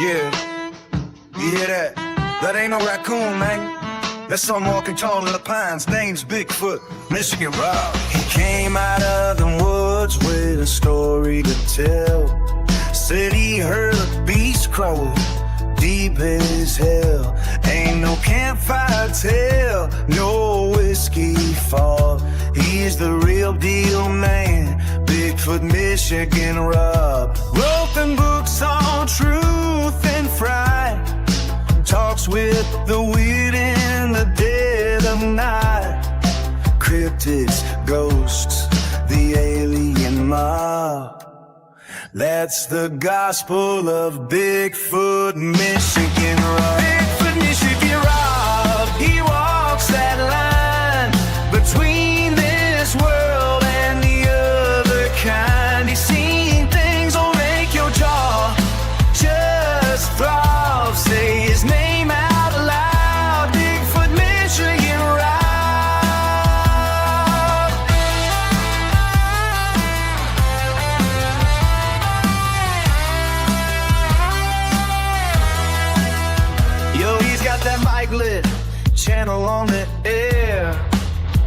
Yeah, you hear that? That ain't no raccoon, man. That's some walking tall in the pines. Name's Bigfoot, Michigan Rob. He came out of the woods with a story to tell. Said he heard a beast crawl deep as hell. Ain't no campfire tale, no whiskey fall. He's the real deal, man. Bigfoot, Michigan Rob. Wrote them books on truth and fright. Talks with the weird in the dead of night. Cryptids, ghosts, the alien mob. That's the gospel of Bigfoot, Michigan Rob. Bigfoot, Michigan Rob. He walks that line between this world and the other kind. He's seen things that'll make your jaw just throb. Say his name out loud. Bigfoot, Michigan Rob. Yo, he's got that mic lit, channel on the air.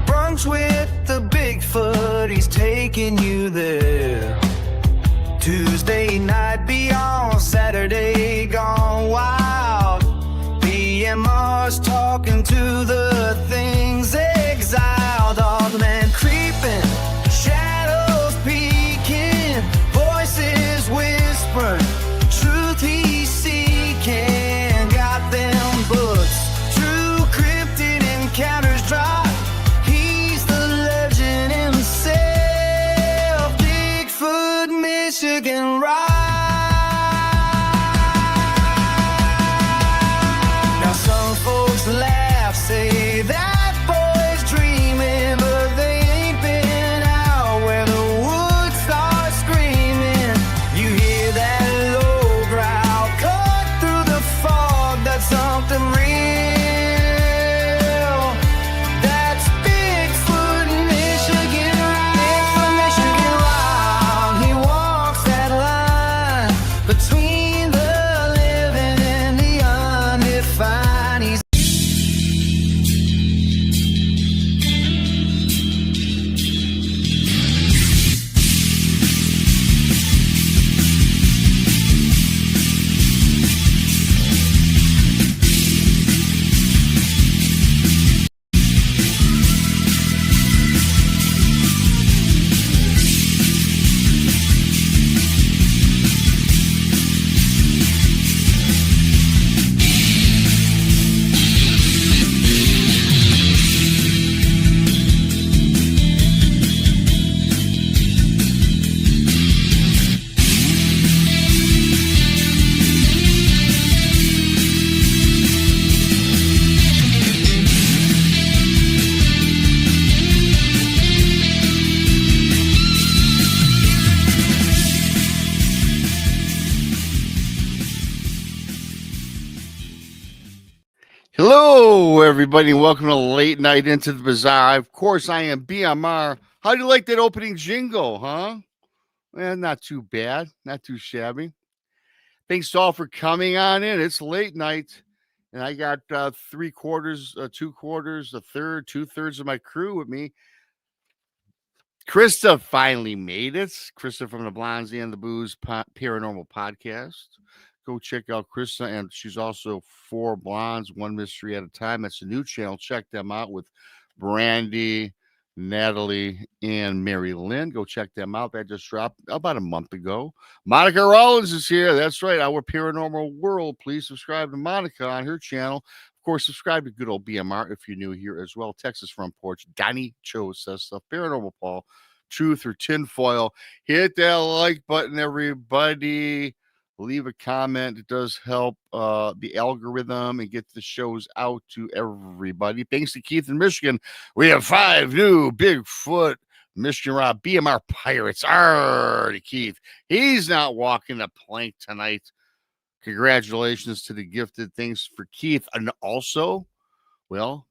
Brunch with the Bigfoot, he's taking you there. Tuesday night beyond, Saturday gone wild. BMR's talking to the things exiled. All the man creeping, shadows peeking, voices whispering, truth he's seeking. Got them books, true cryptid encounters drop. He's the legend himself, Bigfoot, Michigan Rob. Now some folks laugh, say that boy's dreaming, but they ain't been out where the woods start screaming. You hear that low growl cut through the fog, that's something real. That's Bigfoot, Michigan Rob. Bigfoot, Michigan Rob. He walks that line between the living and the undefined. He's Hello, everybody, and welcome to Late Night Into the Bazaar. Of course, I am BMR. How do you like that opening jingle, huh? Well, not too bad, not too shabby. Thanks all for coming on in. It's late night, and I got 3/4, 2/4, a third, 2/3 of my crew with me. Krista finally made it. Krista from the Brandi and the Paranormal Podcast. Go check out Krista, and she's also 4 Blondes, 1 Mystery at a Time. That's a new channel. Check them out with Brandi, Natalie, and Mary Lynn. Go check them out. That just dropped about a month ago. Monica Rollins is here. That's right, our paranormal world. Please subscribe to Monica on her channel. Of course, subscribe to good old BMR if you're new here as well. Texas Front Porch. Donnie Cho says stuff. Paranormal Paul. Truth or tinfoil. Hit that like button, everybody. Leave a comment. It does help the algorithm and get the shows out to everybody. Thanks to Keith in Michigan. We have 5 new Bigfoot, Michigan Rob, BMR Pirates. Arr, Keith. He's not walking the plank tonight. Congratulations to the gifted. Thanks for Keith. And also, well,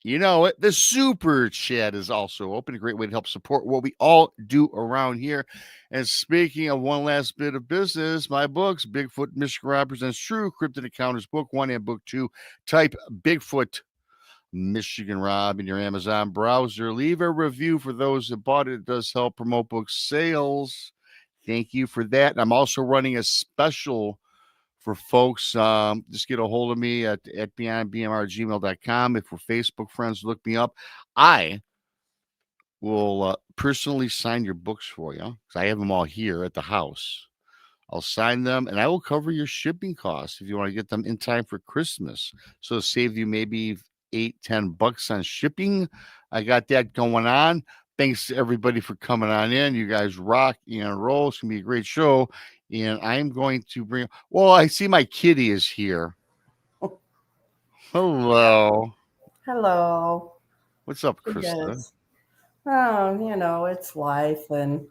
You know it. The super chat is also open. A great way to help support what we all do around here. And speaking of one last bit of business, my books, Bigfoot, Michigan Rob Presents True, Cryptid Encounters, Book 1 and Book 2. Type Bigfoot, Michigan Rob in your Amazon browser. Leave a review for those that bought it. It does help promote book sales. Thank you for that. And I'm also running a special for folks. Just get a hold of me at bmrgmail.com. If we're Facebook friends, look me up. I will personally sign your books for you because I have them all here at the house. I'll sign them and I will cover your shipping costs if you want to get them in time for Christmas. So it'll save you maybe $8-10 on shipping. I got that going on. Thanks to everybody for coming on in. You guys rock and roll. It's gonna be a great show. And I'm going to bring. Well, I see my kitty is here. Hello. Hello. What's up, Krista? Yes. Oh, it's life, and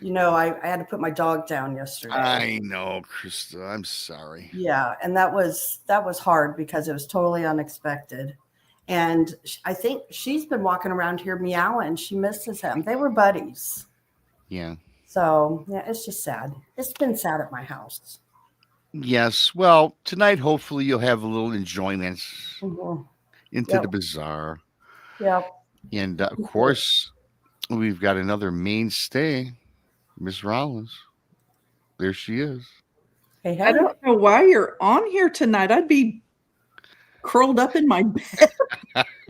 I had to put my dog down yesterday. I know, Krista. I'm sorry. Yeah, and that was hard because it was totally unexpected. And I think she's been walking around here meowing. She misses him. They were buddies. Yeah. So, yeah, it's just sad. It's been sad at my house. Yes. Well, tonight, hopefully, you'll have a little enjoyment into the bizarre. Yep. And, of course, we've got another mainstay, Miss Rollins. There she is. Hey. I don't know why you're on here tonight. I'd be curled up in my bed.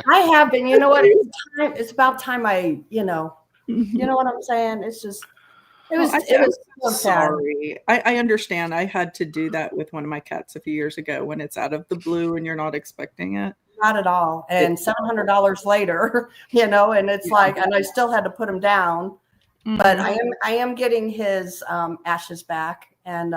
I have been. You know what? It's about time you know what I'm saying? It's just, it was so sorry. I understand. I had to do that with one of my cats a few years ago when it's out of the blue and you're not expecting it. Not at all. And $700 later, and it's like, and I still had to put him down, but I am getting his ashes back. And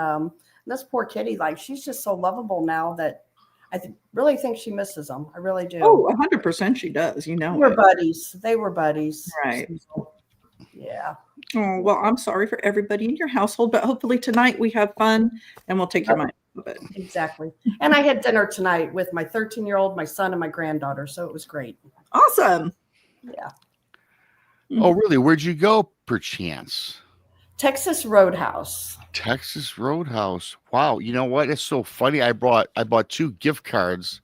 this poor kitty, like, she's just so lovable now that I really think she misses him. I really do. Oh, 100% she does. We're buddies. They were buddies. Right. So, yeah. Oh, well, I'm sorry for everybody in your household, but hopefully tonight we have fun and we'll take your mind off of it. Exactly. And I had dinner tonight with my 13-year-old, my son, and my granddaughter. So it was great. Awesome. Yeah. Oh, really? Where'd you go, perchance? Texas Roadhouse. Texas Roadhouse. Wow. You know what? It's so funny. I bought 2 gift cards.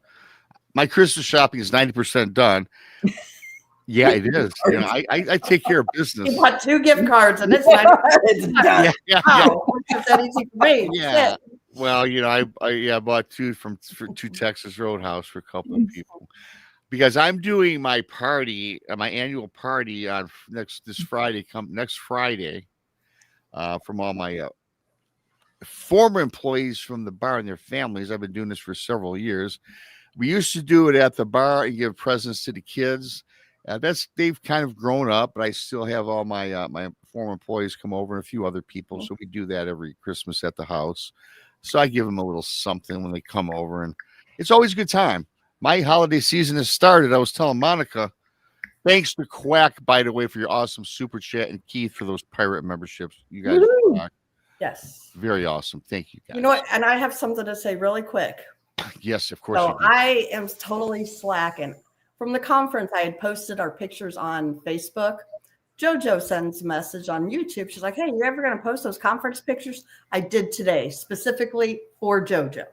My Christmas shopping is 90% done. Yeah, it is. I take care of business. You bought 2 gift cards, and it's done. Yeah. It's that easy for me. Yeah. Well, I bought 2 for 2 Texas Roadhouse for a couple of people because I'm doing my party, my annual party on next Friday, from all my former employees from the bar and their families. I've been doing this for several years. We used to do it at the bar and give presents to the kids. They've kind of grown up, but I still have all my my former employees come over and a few other people. So we do that every Christmas at the house. So I give them a little something when they come over, and it's always a good time. My holiday season has started. I was telling Monica, thanks to Quack, by the way, for your awesome super chat, and Keith for those pirate memberships. You guys rock. Yes. Very awesome. Thank you, guys. You know what? And I have something to say really quick. Yes, of course. So I am totally slacking. From the conference, I had posted our pictures on Facebook. JoJo sends a message on YouTube. She's like, hey, you ever going to post those conference pictures? I did today, specifically for JoJo.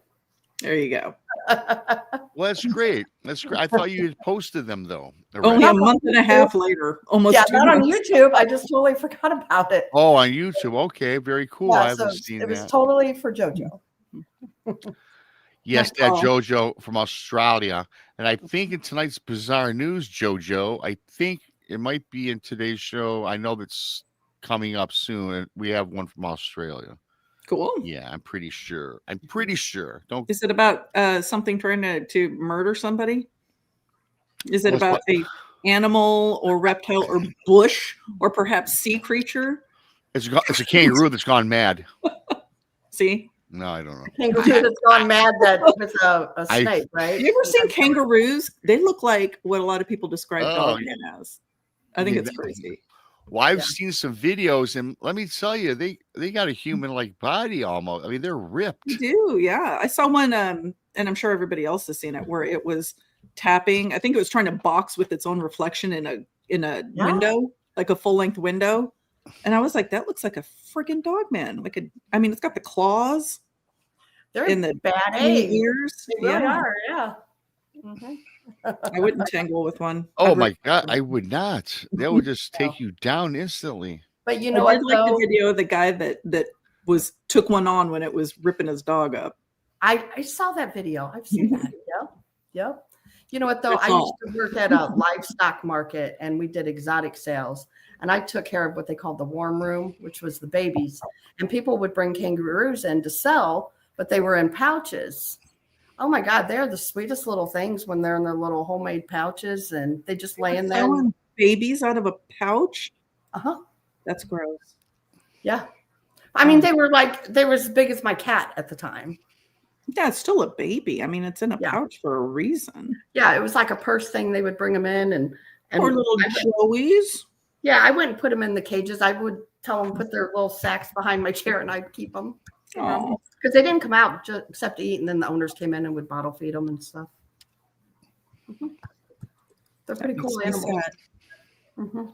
There you go. Well, that's great. That's great. I thought you had posted them, though. Only a month and a half later. Almost. Yeah, 2 not on months. YouTube. I just totally forgot about it. Oh, on YouTube. Okay, very cool. Yeah, I haven't seen it was that. totally for JoJo. Yes, that JoJo from Australia. And I think in tonight's Bizarre News, JoJo, I think it might be in today's show. I know that's coming up soon. And we have one from Australia. Cool. Yeah, I'm pretty sure. Don't. Is it about something trying to murder somebody? Is it about a animal or reptile or bush or perhaps sea creature? It's a kangaroo that's gone mad. See? No, I don't know. Kangaroo that's gone mad that with a snake, right? Have you ever seen kangaroos? They look like what a lot of people describe dogmen as. I think it's crazy. Well, I've seen some videos, and let me tell you, they got a human-like body almost. I mean, they're ripped. They do, yeah. I saw one, and I'm sure everybody else has seen it, where it was tapping. I think it was trying to box with its own reflection in a window, like a full length window. And I was like, that looks like a freaking dog man. It's got the claws. They're in the bad ears. They really are. Yeah. Mm-hmm. I wouldn't tangle with one. Oh my God, I would not. That would just take you down instantly. But you know I what? did like the video of the guy that took one on when it was ripping his dog up. I saw that video. I've seen that. Yep. You know what though? I used to work at a livestock market and we did exotic sales. And I took care of what they called the warm room, which was the babies. And people would bring kangaroos in to sell, but they were in pouches. Oh my God, they're the sweetest little things when they're in their little homemade pouches and they just lay in there. Babies out of a pouch? Uh-huh. That's gross. Yeah. I mean, they were as big as my cat at the time. Yeah, it's still a baby. I mean, it's in a pouch for a reason. Yeah, it was like a purse thing. They would bring them in and poor little Joeys. Yeah, I wouldn't put them in the cages. I would tell them put their little sacks behind my chair and I'd keep them. Because they didn't come out except to eat, and then the owners came in and would bottle feed them and stuff. Mm-hmm. They're pretty cool animals. Mm-hmm.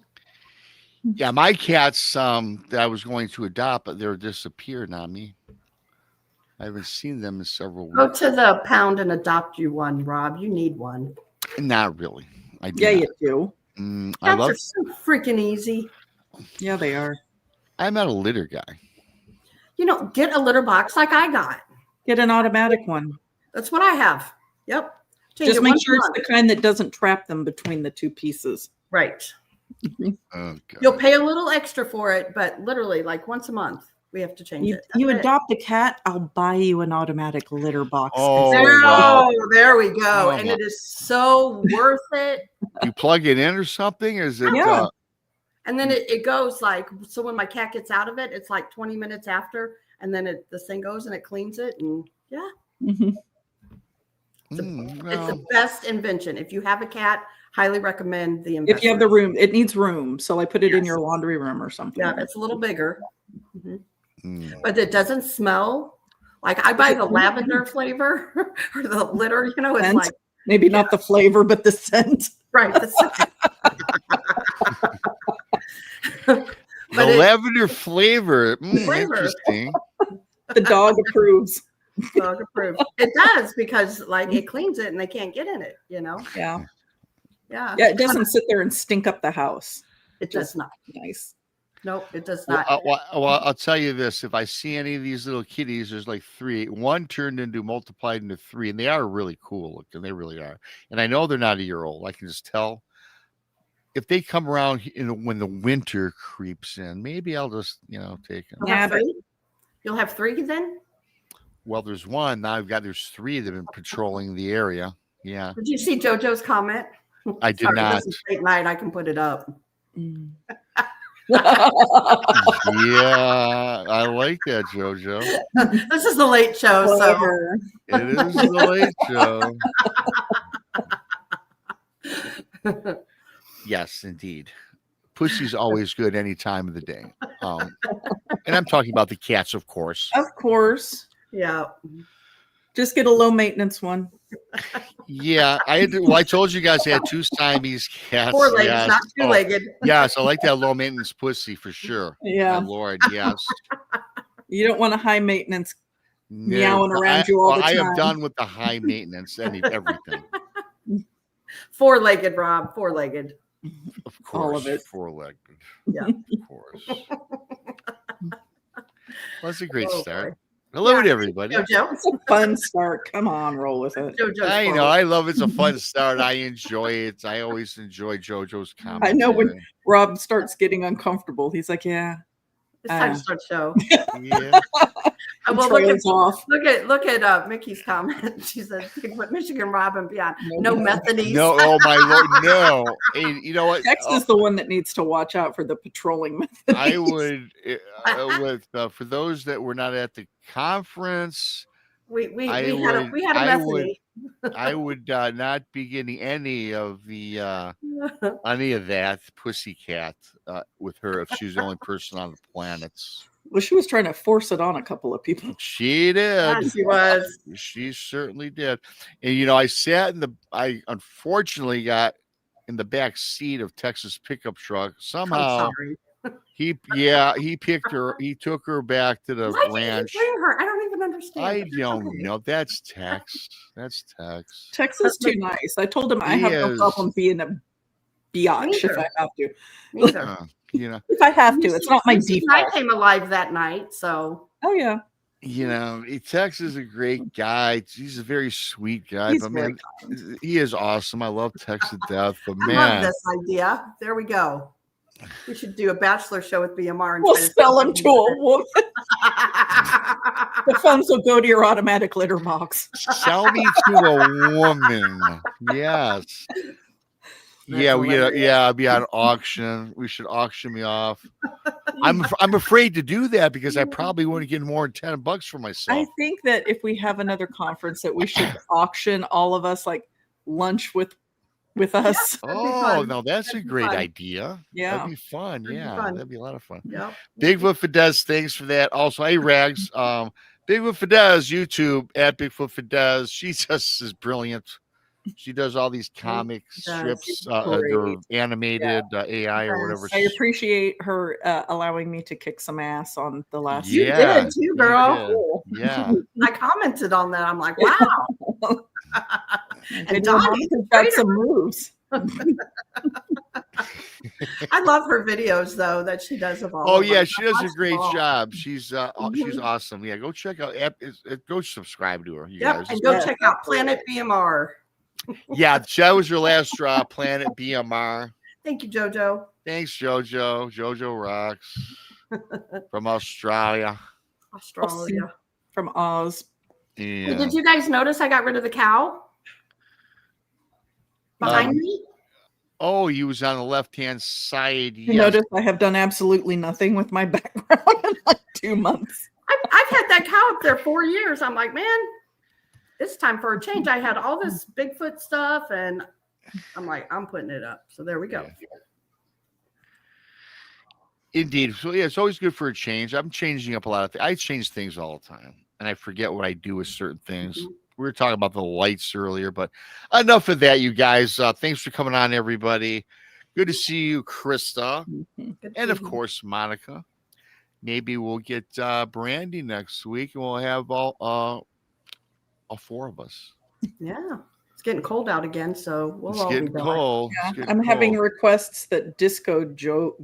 Yeah, my cats that I was going to adopt, but they're disappeared on me. I haven't seen them in several weeks. Go to the pound and adopt you one, Rob. You need one. Not really. I do. Yeah, not. you do. I love. They're so freaking easy. Yeah, they are. I'm not a litter guy. You know, get a litter box like I got. Get an automatic one. That's what I have. Yep. Just make sure it's the kind that doesn't trap them between the two pieces. Right. Oh, God. You'll pay a little extra for it, but literally like once a month we have to change it. You adopt a cat, I'll buy you an automatic litter box. Oh, there we go. And it is so worth it. You plug it in or something? Or is it? Yeah. And then it goes like, so when my cat gets out of it, it's like 20 minutes after, and then this thing goes and it cleans it. And yeah. Mm-hmm. It's the best invention. If you have a cat, highly recommend the investment. If you have the room, it needs room. So I put it in your laundry room or something. Yeah, it's a little bigger. Mm-hmm. But it doesn't smell. Like I buy the lavender flavor or the litter, it's scent. like. Maybe not the flavor, but the scent. Right. The scent. The lavender flavor. Interesting. The dog approves. Dog approved. It does because like it cleans it and they can't get in it, Yeah. Yeah. Yeah, it doesn't sit there and stink up the house. It does not. Nice. Nope, it does not. Well, I'll tell you this. If I see any of these little kitties, there's like three. One multiplied into three, and they are really cool looking. They really are. And I know they're not a year old. I can just tell. If they come around when the winter creeps in, maybe I'll just, take them. You'll have three then? Well, there's one. Now there's three that have been patrolling the area. Yeah. Did you see JoJo's comment? I did not. This is late night. I can put it up. Yeah, I like that, JoJo. This is the late show, so it is the late show. Yes, indeed. Pussy's always good any time of the day. And I'm talking about the cats, of course. Of course. Yeah. Just get a low maintenance one. Yeah, I told you guys I had two Siamese cats. 4 legs, not 2-legged. Yes, I like that low maintenance pussy for sure. Yeah, my Lord, yes. You don't want a high maintenance meowing around you all the time. I am done with the high maintenance. Everything. 4-legged, Rob. 4-legged. Of course, all of it. 4-legged. Yeah, of course. Well, that's a great start. Boy. Hello to everybody. JoJo. It's a fun start. Come on, roll with it. I know. I love it's a fun start. I enjoy it. I always enjoy JoJo's comments. I know when Rob starts getting uncomfortable, he's like, "Yeah, it's time to start the show." Yeah. Well, look at Mickey's comment. She said, "Bigfoot, Michigan, Rob, and beyond. No methanese." No, oh my Lord, no. Hey, you know what? Tex is the one that needs to watch out for the patrolling method. I would, for those that were not at the conference, we had a methane. I would not be getting any of that pussycat with her if she's the only person on the planet. Well, she was trying to force it on a couple of people. She did. Yeah, she was. She certainly did. And I unfortunately got in the back seat of Texas pickup truck. I'm Somehow sorry. he picked her, he took her back to the Why did you ranch. bring her? I don't even understand. I But that's don't okay. know. That's Tex. That's Tex. Tex is too nice. I told him I He have no is. problem being a biatch if Neither. I have to. Neither. If I have to, it's not my Lucy and I default. came alive that night, so Oh yeah, Tex is a great guy. He's a very sweet guy. he's But very man, he is awesome. I love Tex to death. But I love man, this idea. There we go. We should do a bachelor show with BMR and we'll try to sell him to a woman. The funds will go to your automatic litter box. sell me to a woman. Yes. Yeah, I'll be on auction. We should auction me off. I'm afraid to do that because I probably wouldn't get more than $10 for myself. I think that if we have another conference, that we should auction all of us like lunch with us. That'd be Oh, fun. no, that's a That'd be great fun. idea. Yeah. That'd be fun. That'd be Yeah, fun. that'd be a lot of fun. Yep. Bigfoot Fidesz, thanks for that. Also, hey Rags, Bigfoot Fidesz, YouTube at Bigfoot Fidesz. She just is brilliant. She does all these comic does. strips, She's they're great. animated AI or whatever. Yes. I appreciate her allowing me to kick some ass on the last. You Yeah, did too, you girl. did. Yeah. I commented on that. I'm like, wow. And Donnie's Donnie's got some moves. I love her videos though that she does of all. Oh of yeah, them. she I does a watch great them all. job. She's Mhm. awesome. Yeah, go check out. Go subscribe to her. You Yep, guys. and go Yeah. check out Planet BMR. Yeah, that was your last draw. Planet BMR. Thank you, JoJo. Thanks, JoJo. JoJo rocks from Australia. Australia. From Oz. Hey, Yeah. did you guys notice I got rid of the cow behind me? Oh, you was on the left-hand side. You Yes. notice I have done absolutely nothing with my background in like 2 months. I've had that cow up there 4 years. I'm like, man, it's time for a change. I had all this Bigfoot stuff, and I'm like, I'm putting it up. So there we go. Indeed. So yeah, it's always good for a change. I'm changing up a lot of things. I change things all the time, and I forget what I do with certain things. Mhm. We were talking about the lights earlier, but enough of that, you guys. Thanks for coming on, everybody. Good to see you, Krista, Good and of to- course Monica. Maybe we'll get Brandi next week, and we'll have all 4 of us. yeah, it's getting cold out again, so we'll It's all be getting back. cold. Yeah, It's getting I'm having cold. requests that Disco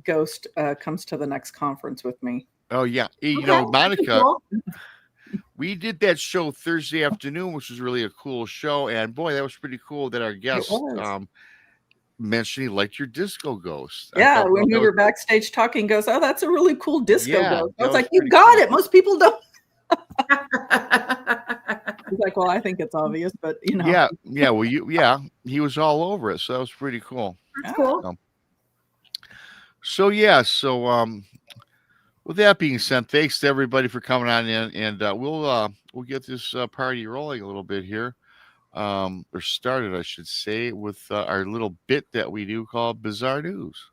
Ghost comes to the next conference with me. Oh yeah, you Okay, know, that'd be Monica. cool. We did that show Thursday afternoon, which was really a cool show, and boy, that was pretty cool that our guest was. mentioned he liked your Disco Ghost. I Yeah, thought when that we were was- backstages talking, goes, "Oh, that's a really cool disco Yeah, ghost." I that was was like, "You pretty got cool. it. Most people don't." He's like, "Well, I think it's obvious, but you know." Yeah. Well, he was all over it, so that was pretty cool. That's cool. So with that being said, thanks to everybody for coming on in, and we'll get this party rolling a little bit here, or started, I should say, with our little bit that we do called Bizarre News.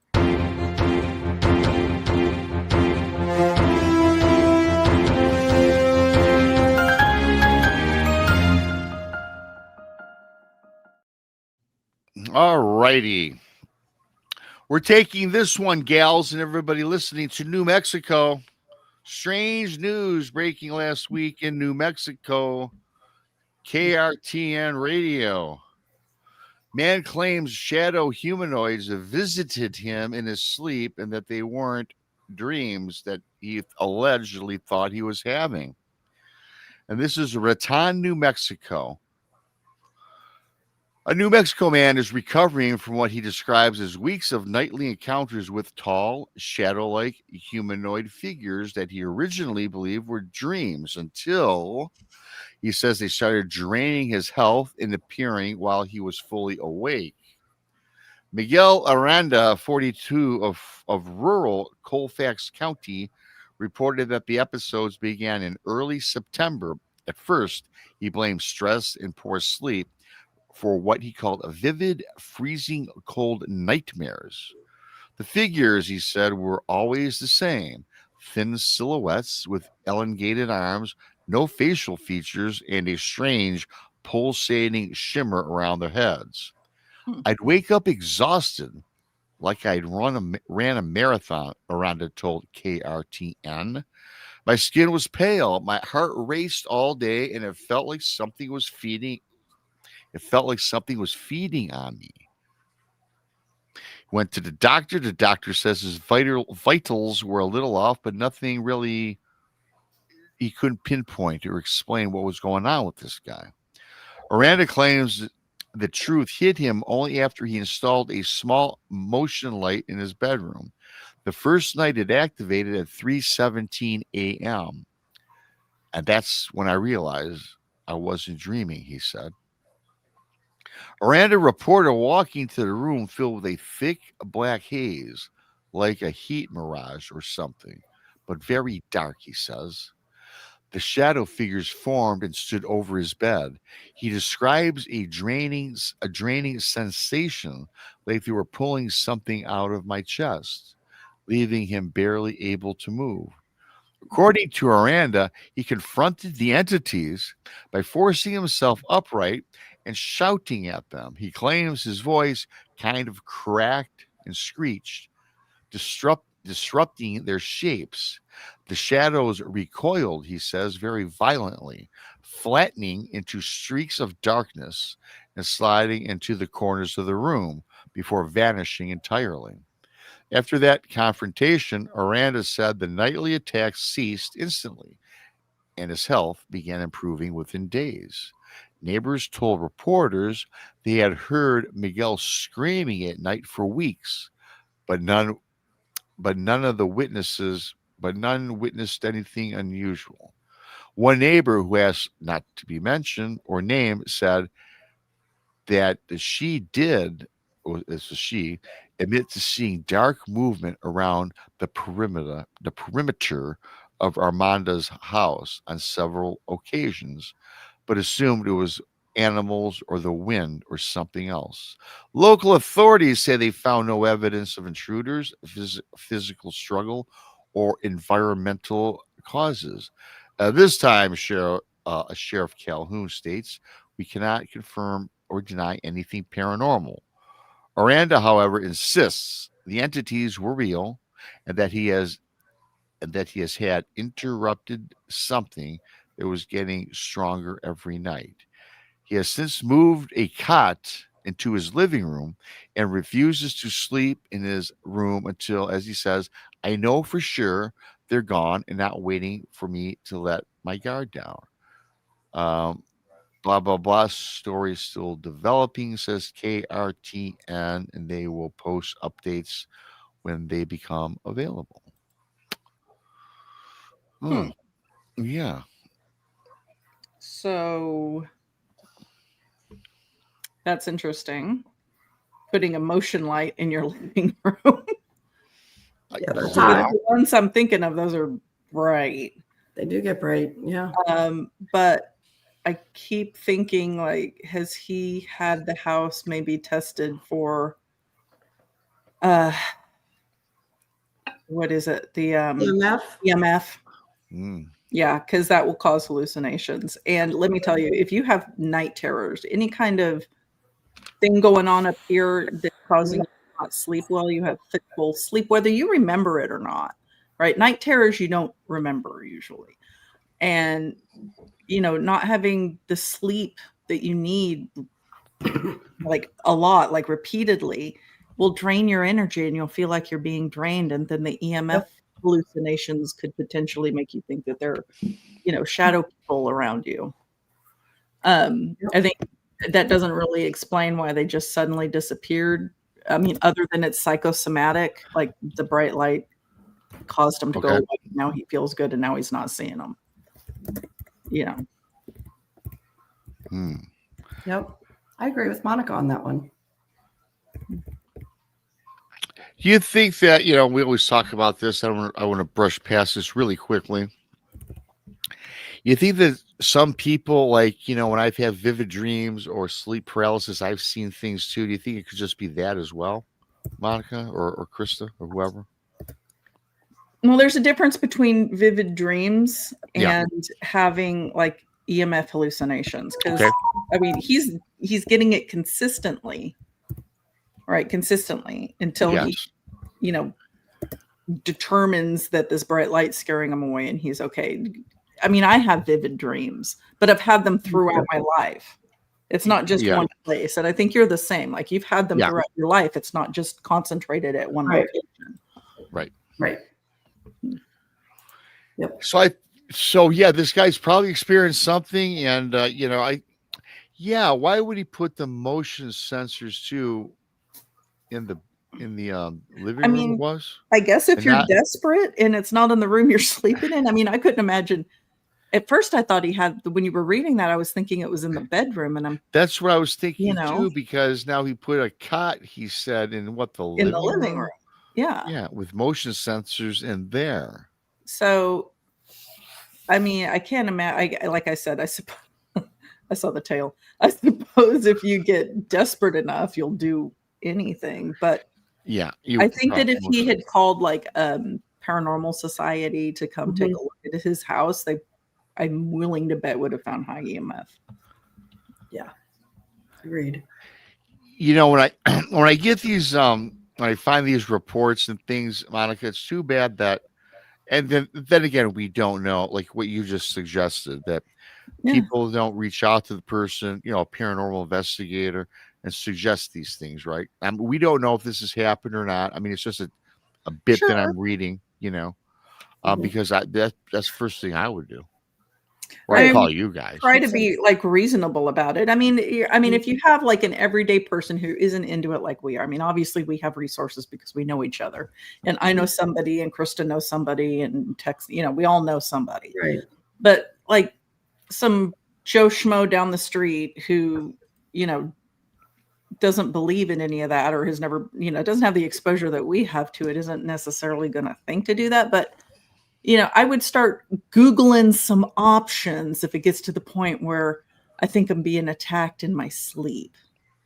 All righty. We're taking this one, gals, and everybody listening, to New Mexico. Strange news breaking last week in New Mexico. KRTN radio. Man claims shadow humanoids have visited him in his sleep and that they weren't dreams that he allegedly thought he was having. And this is Raton, New Mexico. A New Mexico man is recovering from what he describes as weeks of nightly encounters with tall, shadow-like humanoid figures that he originally believed were dreams until he says they started draining his health and appearing while he was fully awake. Miguel Aranda, 42, of rural Colfax County, reported that the episodes began in early September. At first, he blamed stress and poor sleep for what he called a vivid, freezing cold nightmares. The figures, he said, were always the same, thin silhouettes with elongated arms, no facial features, and a strange pulsating shimmer around their heads. I'd wake up exhausted, like I'd ran a marathon, Aranda told KRTN. My skin was pale, my heart raced all day, and it felt like something was feeding. It felt like something was feeding on me. Went to the doctor. The doctor says his vitals were a little off, but nothing really. He couldn't pinpoint or explain what was going on with this guy. Aranda claims the truth hit him only after he installed a small motion light in his bedroom. The first night it activated at 3:17 a.m. And that's when I realized I wasn't dreaming, he said. Aranda reported walking to the room filled with a thick black haze, like a heat mirage or something, but very dark, he says. The shadow figures formed and stood over his bed. He describes a draining sensation, like they were pulling something out of my chest, leaving him barely able to move. According to Aranda, he confronted the entities by forcing himself upright and shouting at them. He claims his voice kind of cracked and screeched, disrupting their shapes. The shadows recoiled, he says, very violently, flattening into streaks of darkness and sliding into the corners of the room before vanishing entirely. After that confrontation, Aranda said the nightly attacks ceased instantly and his health began improving within days. Neighbors told reporters they had heard Miguel screaming at night for weeks, but none witnessed anything unusual. One neighbor who asked not to be mentioned or named said that she admit to seeing dark movement around the perimeter of Armanda's house on several occasions, but assumed it was animals or the wind or something else. Local authorities say they found no evidence of intruders, physical struggle, or environmental causes. This time, Sheriff Calhoun states, we cannot confirm or deny anything paranormal. Aranda, however, insists the entities were real and that he has had interrupted something that was getting stronger every night. He has since moved a cot into his living room and refuses to sleep in his room until, as he says, I know for sure they're gone and not waiting for me to let my guard down. Blah, blah, blah. Story still developing, says KRTN, and they will post updates when they become available. Yeah. So that's interesting. Putting a motion light in your living room. Yeah, that's The ones I'm thinking of, those are bright. They do get bright, yeah. But I keep thinking, like, has he had the house maybe tested for what is it? The EMF? EMF. Mm. Yeah, because that will cause hallucinations. And let me tell you, if you have night terrors, any kind of thing going on up here that's causing you to not sleep well, you have fitful sleep, whether you remember it or not, right? Night terrors you don't remember usually. And, you know, not having the sleep that you need, like a lot, like repeatedly, will drain your energy and you'll feel like you're being drained. And then the EMF hallucinations could potentially make you think that they're, you know, shadow people around you. I think that doesn't really explain why they just suddenly disappeared. I mean, other than it's psychosomatic, like the bright light caused him to go away. Now he feels good and now he's not seeing them. You know. Yep. I agree with Monica on that one. Do you think that, you know, we always talk about this. I want to brush past this really quickly. You think that some people, like, you know, when I've had vivid dreams or sleep paralysis, I've seen things too. Do you think it could just be that as well, Monica or Krista or whoever? Well, there's a difference between vivid dreams Yeah. and having like EMF hallucinations. Because Okay. I mean, he's getting it consistently, right? Consistently until he, Yes. you know, determines that this bright light's scaring him away and he's okay. I mean, I have vivid dreams, but I've had them throughout my life. It's not just Yeah. one place. And I think you're the same. Like you've had them Yeah. throughout your life. It's not just concentrated at one Right. location. Right. Right. Yep. So yeah, this guy's probably experienced something, and why would he put the motion sensors too in the living I room? mean, Was I guess if and you're not desperate and it's not in the room you're sleeping in. I mean, I couldn't imagine. At first, I thought he had, when you were reading that, I was thinking it was in the bedroom, and I'm that's what I was thinking know. too, because now he put a cot, he said, in what, the in the living room. Yeah. Yeah, with motion sensors in there. So, I mean, I can't imagine. Like I said, I suppose I saw the tail. I suppose if you get desperate enough, you'll do anything. But Yeah, I think that if he had called like Paranormal Society to come take a look at his house, I'm willing to bet would have found high EMF. Yeah. Agreed. You know, when I get these when I find these reports and things, Monica, it's too bad that, and then again, we don't know, like what you just suggested, that people don't reach out to the person, a paranormal investigator, and suggest these things, right? We don't know if this has happened or not. I mean, it's just a bit that I'm reading, because that's the first thing I would do. Or I call you guys. Try to be like reasonable about it. I mean, if you have like an everyday person who isn't into it like we are, I mean, obviously we have resources because we know each other, and I know somebody, and Krista knows somebody, and text, we all know somebody. Right. But like some Joe Schmo down the street who, doesn't believe in any of that, or has never, doesn't have the exposure that we have to it, isn't necessarily going to think to do that. But I would start Googling some options if it gets to the point where I think I'm being attacked in my sleep,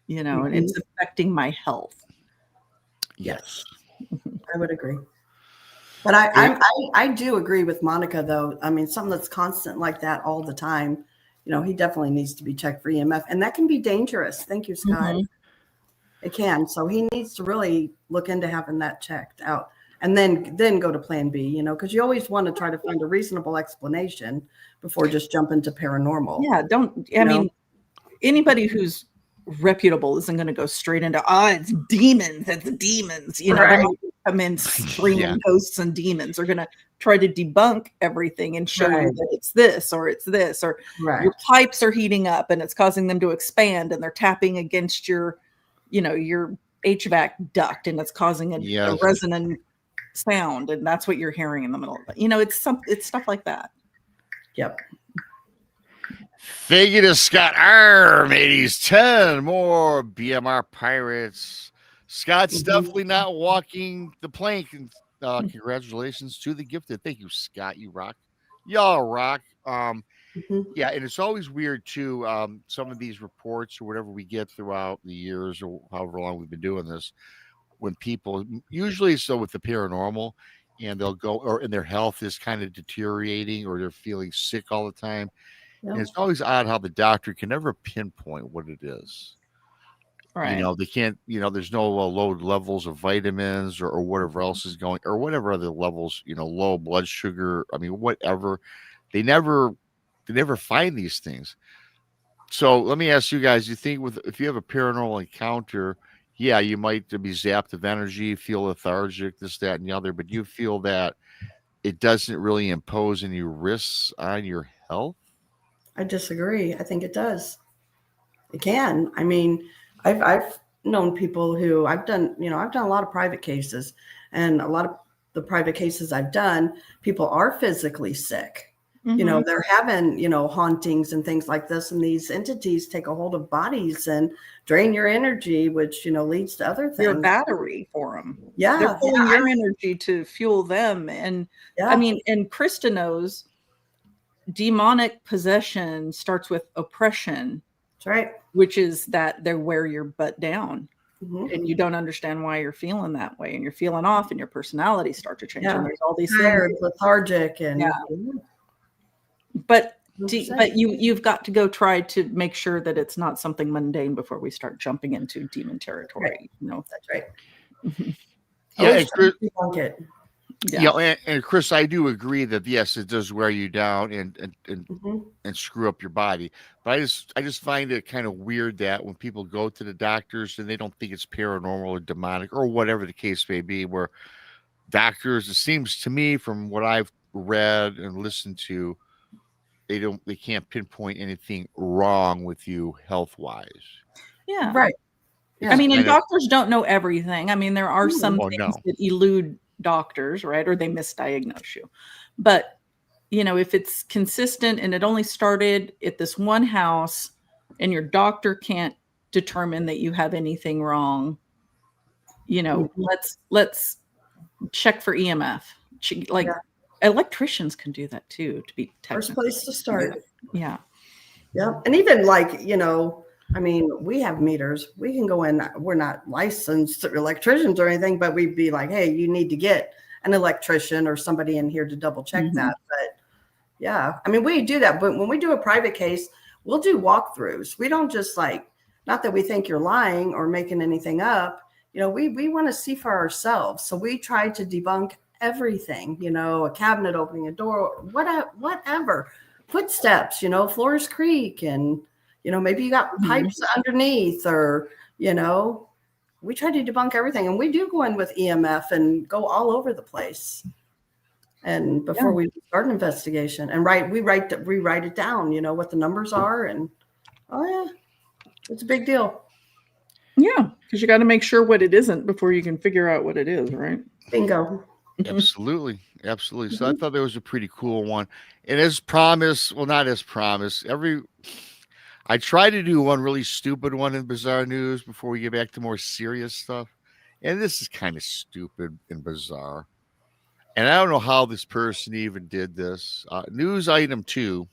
and it's affecting my health. Yes. I would agree. But I do agree with Monica, though. I mean, something that's constant like that all the time, he definitely needs to be checked for EMF. And that can be dangerous. Thank you, Scott. It can. So he needs to really look into having that checked out. And then go to plan B, because you always want to try to find a reasonable explanation before just jumping to paranormal. Yeah, I mean, anybody who's reputable isn't going to go straight into, it's demons. It's demons. They're going to come in screaming ghosts and demons. They're going to try to debunk everything and show you that it's this, or your pipes are heating up and it's causing them to expand, and they're tapping against your HVAC duct, and it's causing a resonant sound, and that's what you're hearing in the middle of it. It's stuff like that. Yep. Thank you to Scott mateys. 10 more BMR pirates. Scott's definitely not walking the plank, and congratulations to the gifted. Thank you, Scott. You rock. Y'all rock. Yeah, and it's always weird too. Some of these reports or whatever we get throughout the years or however long we've been doing this, when people, usually so with the paranormal, and they'll go, or and their health is kind of deteriorating, or they're feeling sick all the time. Yep. And it's always odd how the doctor can never pinpoint what it is. Right. They can't, there's no low levels of vitamins or whatever else is going, or whatever other levels, low blood sugar. I mean, whatever. They never find these things. So let me ask you guys, you think if you have a paranormal encounter, yeah, you might be zapped of energy, feel lethargic, this, that, and the other, but you feel that it doesn't really impose any risks on your health? I disagree. I think it does. It can. I mean, I've known people who I've done a lot of private cases, and a lot of the private cases I've done, people are physically sick. They're having, hauntings and things like this. And these entities take a hold of bodies and drain your energy, which, leads to other things. Your battery for them. Yeah. They're pulling your energy to fuel them. And I mean, and Krista knows demonic possession starts with oppression. That's right. Which is that they wear your butt down. and you don't understand why you're feeling that way, and you're feeling off, and your personality start to change. Yeah. And there's all these Tired, things. lethargic, and But 100%. you've got to go try to make sure that it's not something mundane before we start jumping into demon territory. Right. You know, That's right. Yeah, Always and Chris, debunk it. you know, and Chris, I do agree that yes, it does wear you down and screw up your body. But I just find it kind of weird that when people go to the doctors and they don't think it's paranormal or demonic or whatever the case may be, where doctors, it seems to me from what I've read and listened to, they can't pinpoint anything wrong with you health wise. yeah, Right. I mean, and kind of- doctors don't know everything. I mean, there are some Oh, things no. that elude doctors, right? Or they misdiagnose you. But, you know, if it's consistent and it only started at this one house and your doctor can't determine that you have anything wrong, you know, let's check for EMF. Like electricians can do that too, to be First technical. place to start. Yeah. Yeah. And even like, you know, I mean, we have meters. We can go in. We're not licensed electricians or anything, but we'd be like, hey, you need to get an electrician or somebody in here to double check that. But yeah, I mean, we do that. But when we do a private case, we'll do walkthroughs. We don't just like, not that we think you're lying or making anything up. You know, we want to see for ourselves. So we try to debunk everything, you know, a cabinet opening, a door, whatever, footsteps, you know, floors creak, and you know, maybe you got pipes underneath, or, you know, we try to debunk everything. And we do go in with EMF and go all over the place. And before we start an investigation, and we write it down, you know, what the numbers are. And it's a big deal. Yeah. Because you got to make sure what it isn't before you can figure out what it is, right? Bingo. Absolutely. Absolutely. So I thought that was a pretty cool one. And as promised, well, not as promised, I try to do one really stupid one in bizarre news before we get back to more serious stuff. And this is kind of stupid and bizarre. And I don't know how this person even did this. News item 2.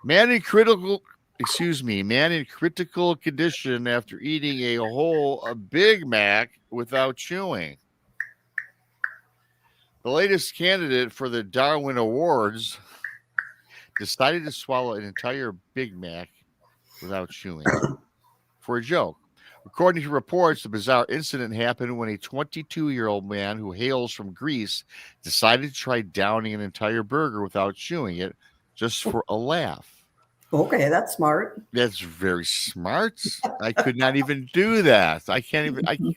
Man in critical condition after eating a Big Mac without chewing. The latest candidate for the Darwin Awards decided to swallow an entire Big Mac without chewing for a joke. According to reports, the bizarre incident happened when a 22-year-old man who hails from Greece decided to try downing an entire burger without chewing it just for a laugh. Okay, that's smart. That's very smart. I could not even do that. I can't even.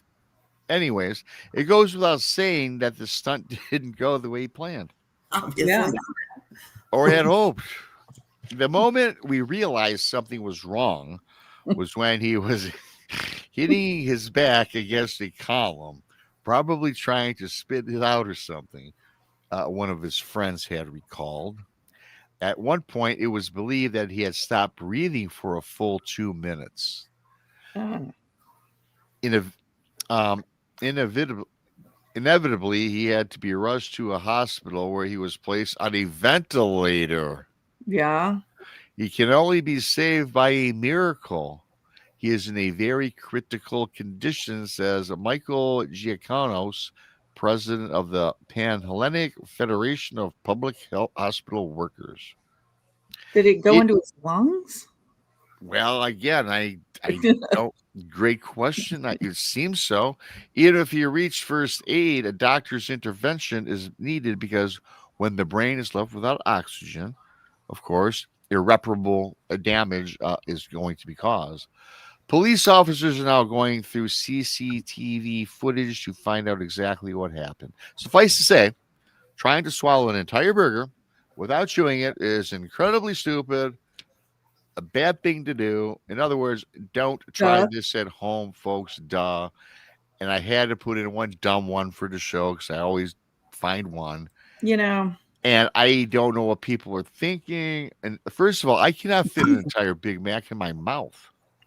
Anyways, it goes without saying that the stunt didn't go the way he planned Obviously. or had hoped. The moment we realized something was wrong was when he was hitting his back against a column, probably trying to spit it out or something, one of his friends had recalled. At one point, it was believed that he had stopped breathing for a full 2 minutes. Inevitably, he had to be rushed to a hospital where he was placed on a ventilator. Yeah. He can only be saved by a miracle. He is in a very critical condition, says Michael Giaconos, president of the Pan-Hellenic Federation of Public Health Hospital Workers. Did it go into his lungs? Well, again, I don't. Great question. It seems so. Even if you reach first aid, a doctor's intervention is needed because when the brain is left without oxygen, of course, irreparable damage is going to be caused. Police officers are now going through CCTV footage to find out exactly what happened. Suffice to say, trying to swallow an entire burger without chewing it is incredibly stupid, a bad thing to do. In other words, don't try this at home, folks. Duh. And I had to put in one dumb one for the show because I always find one. You know. And I don't know what people are thinking. And first of all, I cannot fit an entire Big Mac in my mouth.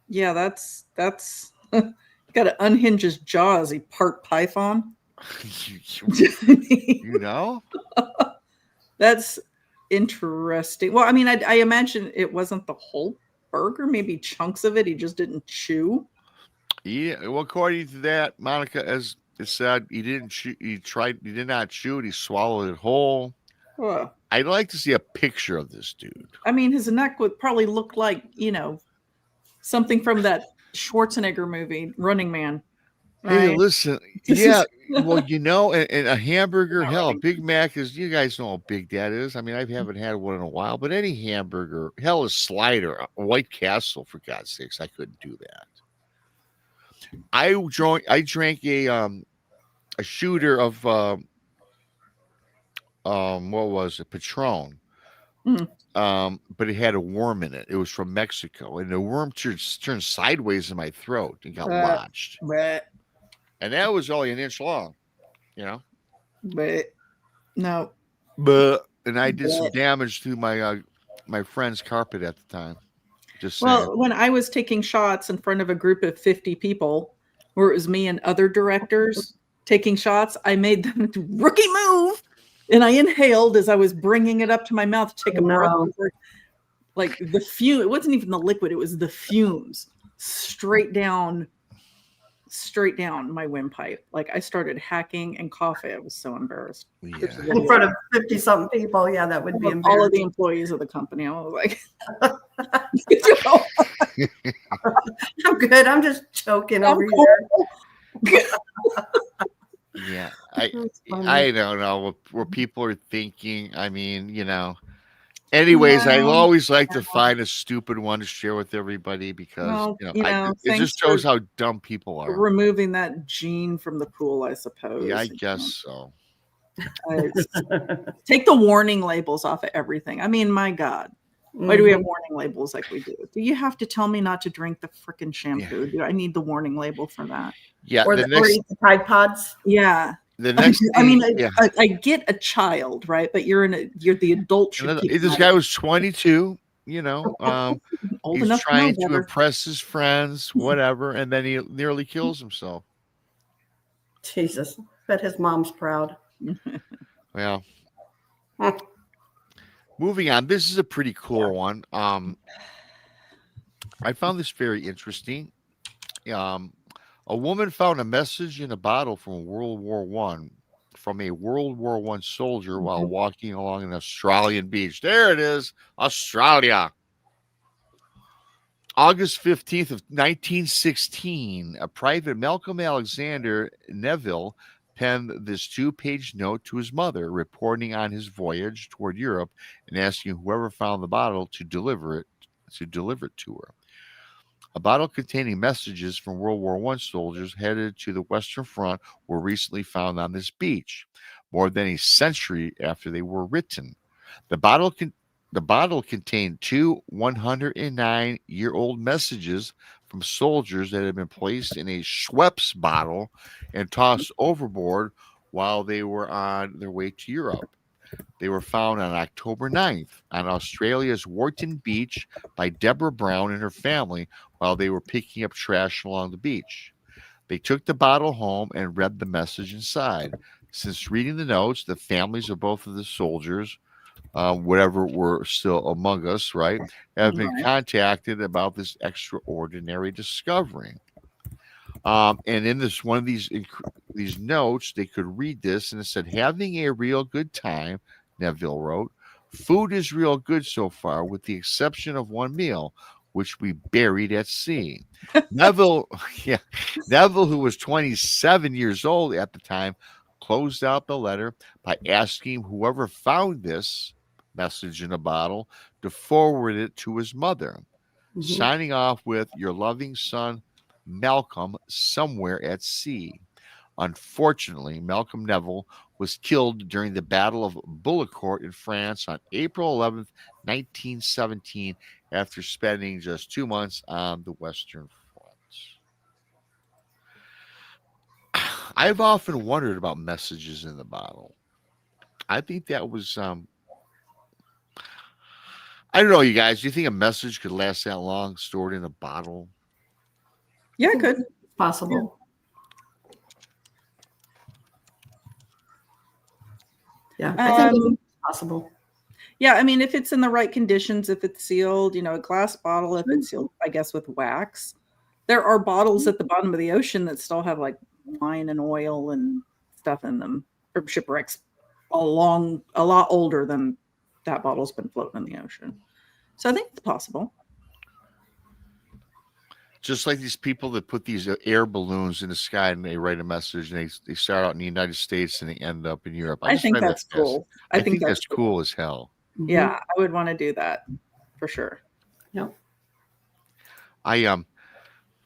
Yeah, that's got to unhinge his jaw as he part python. You know? That's interesting. Well, I mean, I imagine it wasn't the whole burger, maybe chunks of it he just didn't chew. Yeah, well, according to that, Monica, as it said, he didn't shoot. He did not shoot. He swallowed it whole. Ugh. I'd like to see a picture of this dude. I mean, his neck would probably look like, something from that Schwarzenegger movie, Running Man. Hey, Right? listen, yeah, well, and a hamburger, hell, a Big Mac is. You guys know how big that is. I mean, I haven't had one in a while, but any hamburger, hell, a slider, a White Castle, for God's sakes, I couldn't do that. I drank a shooter of what was it, Patron. Mm. But it had a worm in it. It was from Mexico, and the worm turned sideways in my throat and got lodged. But And that was only an inch long, no. and I did some damage to my friend's carpet at the time. Just saying. Well, when I was taking shots in front of a group of 50 people, where it was me and other directors taking shots, I made them rookie move, and I inhaled as I was bringing it up to my mouth to take a breath. Like the fume, it wasn't even the liquid; it was the fumes straight down my windpipe. Like I started hacking and coughing. I was so embarrassed. Yeah. In front of 50-something people. Yeah, that would be All of embarrassing. the employees of the company. I was like, I'm good. I'm just choking I'm over cool. here. Yeah, That's funny. I don't know what people are thinking. I mean, Anyways, I always like to find a stupid one to share with everybody because it just shows how dumb people are. Removing that gene from the pool, I suppose. Yeah, I guess so. Take the warning labels off of everything. I mean, my God. Why do we have warning labels like we do? Do you have to tell me not to drink the freaking shampoo? Do I need the warning label for that? Yeah. Or eat the Tide Pods? Yeah. The next thing, I mean, I get a child, right? But you're the adult. This guy was 22, old he's enough trying to to impress his friends, whatever, and then he nearly kills himself. Jesus. Bet his mom's proud. Well, moving on. This is a pretty cool one. I found this very interesting. A woman found a message in a bottle from World War I from a World War I soldier while walking along an Australian beach. There it is, Australia. August 15th of 1916, a private Malcolm Alexander Neville penned this 2-page note to his mother, reporting on his voyage toward Europe and asking whoever found the bottle to deliver it to her. A bottle containing messages from World War I soldiers headed to the Western Front were recently found on this beach, more than a century after they were written. The bottle contained 2 109-year-old messages from soldiers that had been placed in a Schweppes bottle and tossed overboard while they were on their way to Europe. They were found on October 9th on Australia's Wharton Beach by Deborah Brown and her family while they were picking up trash along the beach. They took the bottle home and read the message inside. Since reading the notes, the families of both of the soldiers, whatever were still among us, right, have been contacted about this extraordinary discovery. And in this one of these notes, they could read this, and it said, "Having a real good time," Neville wrote. "Food is real good so far, with the exception of one meal, which we buried at sea." Neville, who was 27 years old at the time, closed out the letter by asking whoever found this message in a bottle to forward it to his mother, signing off with, "Your loving son, Malcolm, somewhere at sea." Unfortunately, Malcolm Neville was killed during the Battle of Bullecourt in France on April 11th, 1917, after spending just 2 months on the Western Front. I've often wondered about messages in the bottle. I think that was I don't know, you guys. Do you think a message could last that long stored in a bottle? Yeah, it could. Possible. Yeah, I think it's possible. Yeah, I mean, if it's in the right conditions, if it's sealed, a glass bottle, if it's sealed, I guess, with wax, There are bottles at the bottom of the ocean that still have like wine and oil and stuff in them from shipwrecks a lot older than that bottle's been floating in the ocean. So I think it's possible. Just like these people that put these air balloons in the sky and they write a message and they start out in the United States and they end up in Europe. I think that's cool. I think that's cool as hell. Yeah, I would want to do that for sure. Yep.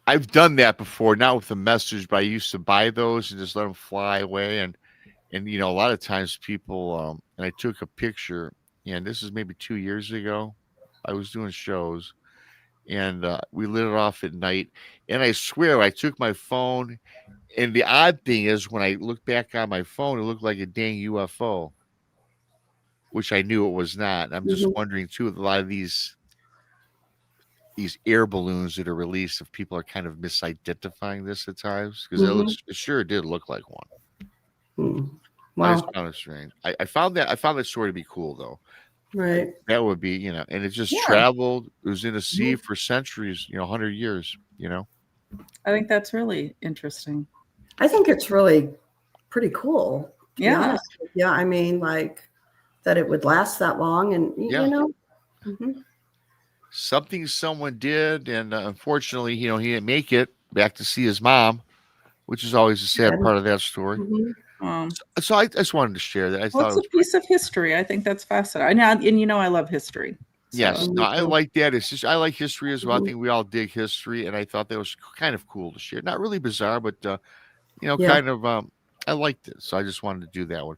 I've done that before, not with a message, but I used to buy those and just let them fly away. And you know, a lot of times people and I took a picture, and this is maybe 2 years ago. I was doing shows, and we lit it off at night. And I swear, I took my phone, and the odd thing is, when I look back on my phone, it looked like a dang UFO, which I knew it was not. I'm just wondering too, with a lot of these air balloons that are released, if people are kind of misidentifying this at times, because it sure did look like one. I just found it strange. I found that story to be cool though. Right. That would be, you know, and it just traveled. It was in the sea for centuries, 100 years, I think that's really interesting. I think it's really pretty cool. Yeah. Yeah. I mean, like that it would last that long, and you know. Something someone did, and unfortunately, he didn't make it back to see his mom, which is always a sad part of that story. So I just wanted to share that. I thought it's a piece of history. I think that's fascinating. And I love history. So. Yes, no, I like that. It's just I like history as well. I think we all dig history, and I thought that was kind of cool to share. Not really bizarre, but kind of. I liked it, so I just wanted to do that one.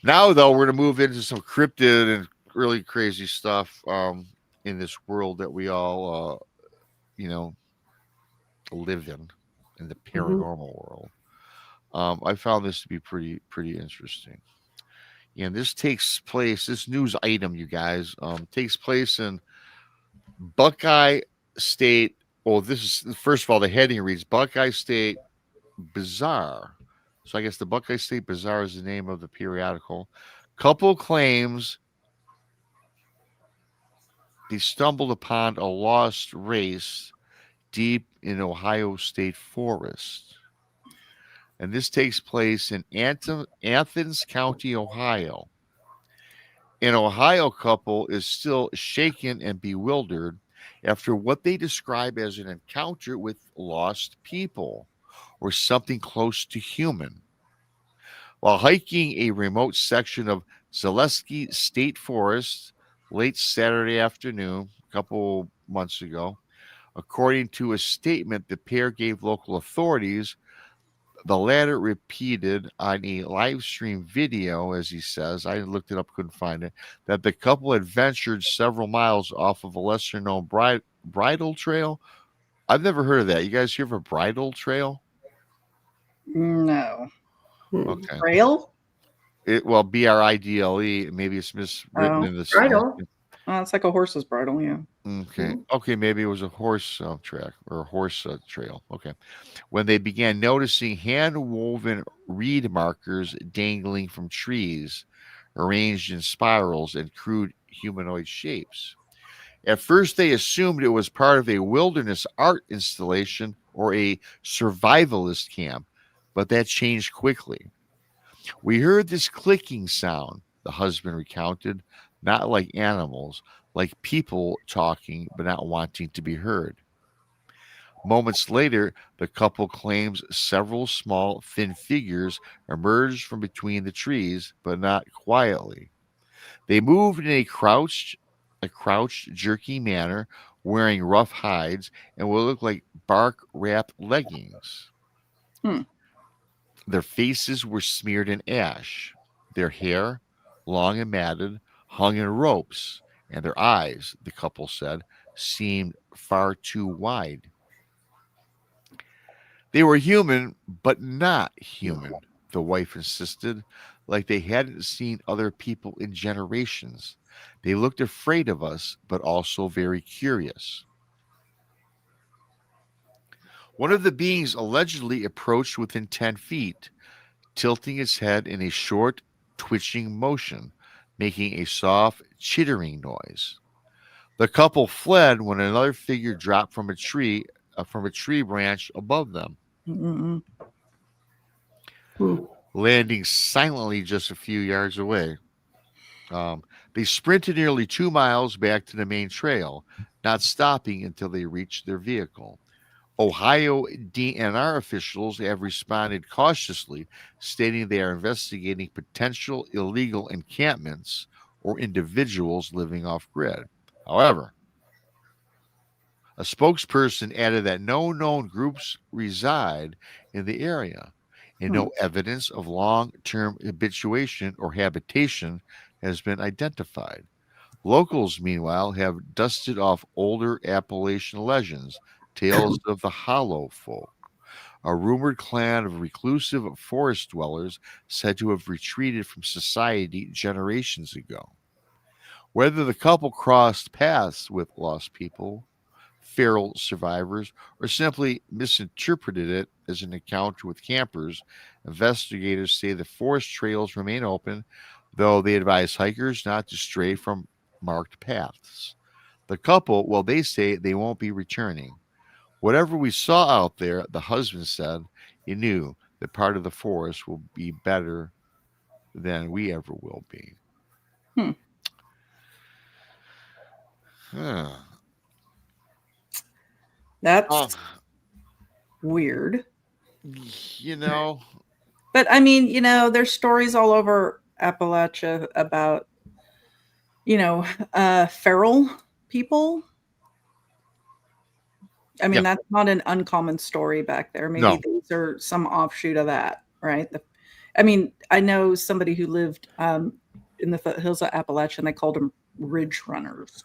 Now, though, we're going to move into some cryptid and really crazy stuff. In this world that we all, live in the paranormal world. I found this to be pretty interesting. And this news item, you guys, takes place in Buckeye State. Oh, first of all, the heading reads Buckeye State Bizarre. So I guess the Buckeye State Bizarre is the name of the periodical. Couple claims they stumbled upon a lost race deep in Ohio State Forest. And this takes place in Athens County, Ohio. An Ohio couple is still shaken and bewildered after what they describe as an encounter with lost people or something close to human. While hiking a remote section of Zaleski State Forest, late Saturday afternoon, a couple months ago, according to a statement the pair gave local authorities, the latter repeated on a live stream video, as he says, I looked it up, couldn't find it, that the couple had ventured several miles off of a lesser known bridle trail. I've never heard of that. You guys hear of a bridle trail? No. Okay. Trail? Bridle. Maybe it's miswritten in the Bridle. It's like a horse's bridle, yeah. Okay. Okay, maybe it was a horse track or a horse trail. Okay. When they began noticing hand-woven reed markers dangling from trees, arranged in spirals and crude humanoid shapes. At first, they assumed it was part of a wilderness art installation or a survivalist camp, but that changed quickly. We heard this clicking sound, the husband recounted, not like animals, like people talking but not wanting to be heard. Moments later, the couple claims several small, thin figures emerged from between the trees, but not quietly. They moved in a crouched, jerky manner, wearing rough hides and what looked like bark-wrapped leggings. Their faces were smeared in ash. Their hair, long and matted, hung in ropes, and their eyes, the couple said, seemed far too wide. They were human, but not human, the wife insisted, like they hadn't seen other people in generations. They looked afraid of us, but also very curious. One of the beings allegedly approached within 10 feet, tilting its head in a short, twitching motion, making a soft, chittering noise. The couple fled when another figure dropped from a tree from a tree branch above them, Mm-mm. landing silently just a few yards away. They sprinted nearly 2 miles back to the main trail, not stopping until they reached their vehicle. Ohio DNR officials have responded cautiously, stating they are investigating potential illegal encampments or individuals living off grid. However, a spokesperson added that no known groups reside in the area and no evidence of long term habituation or habitation has been identified. Locals, meanwhile, have dusted off older Appalachian legends, tales of the Hollow Folk, a rumored clan of reclusive forest dwellers said to have retreated from society generations ago. Whether the couple crossed paths with lost people, feral survivors, or simply misinterpreted it as an encounter with campers, investigators say the forest trails remain open, though they advise hikers not to stray from marked paths. The couple, well, they say they won't be returning. Whatever we saw out there, the husband said, he knew that part of the forest will be better than we ever will be. Hmm. Huh. That's weird. You know, But I mean, there's stories all over Appalachia about, feral people. I mean, Yeah. that's not an uncommon story back there. Maybe No. these are some offshoot of that, right? I mean, I know somebody who lived in the foothills of Appalachia, and they called them ridge runners.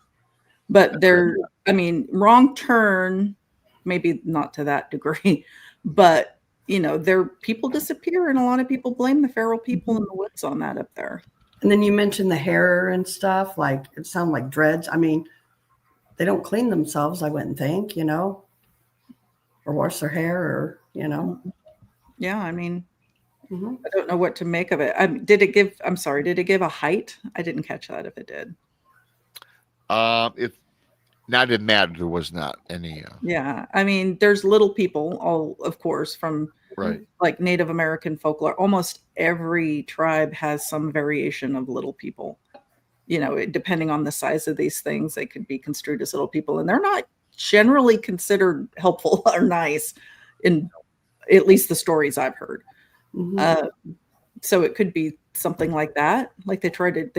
But they're, I mean, wrong turn, maybe not to that degree, but their people disappear, and a lot of people blame the feral people in the woods on that up there. And then you mentioned the hair and stuff, like it sounded like dreads. I mean, they don't clean themselves, I wouldn't think, or wash their hair, or Yeah, I mean, Mhm. I don't know what to make of it. Did it give a height? I didn't catch that if it did. If not in that, there was not any. Yeah, I mean, there's little people, all of course, from Right. like Native American folklore. Almost every tribe has some variation of little people. Depending on the size of these things, they could be construed as little people, and they're not generally considered helpful or nice, in at least the stories I've heard. Mhm. So it could be something like that. Like they try to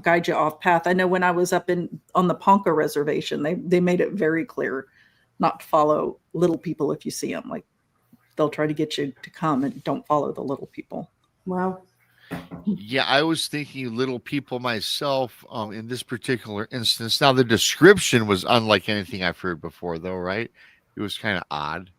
guide you off path. I know when I was up on the Ponca reservation, they made it very clear not to follow little people if you see them. Like they'll try to get you to come, and don't follow the little people. Wow. Yeah, I was thinking little people myself in this particular instance. Now, the description was unlike anything I've heard before, though, right? It was kind of odd.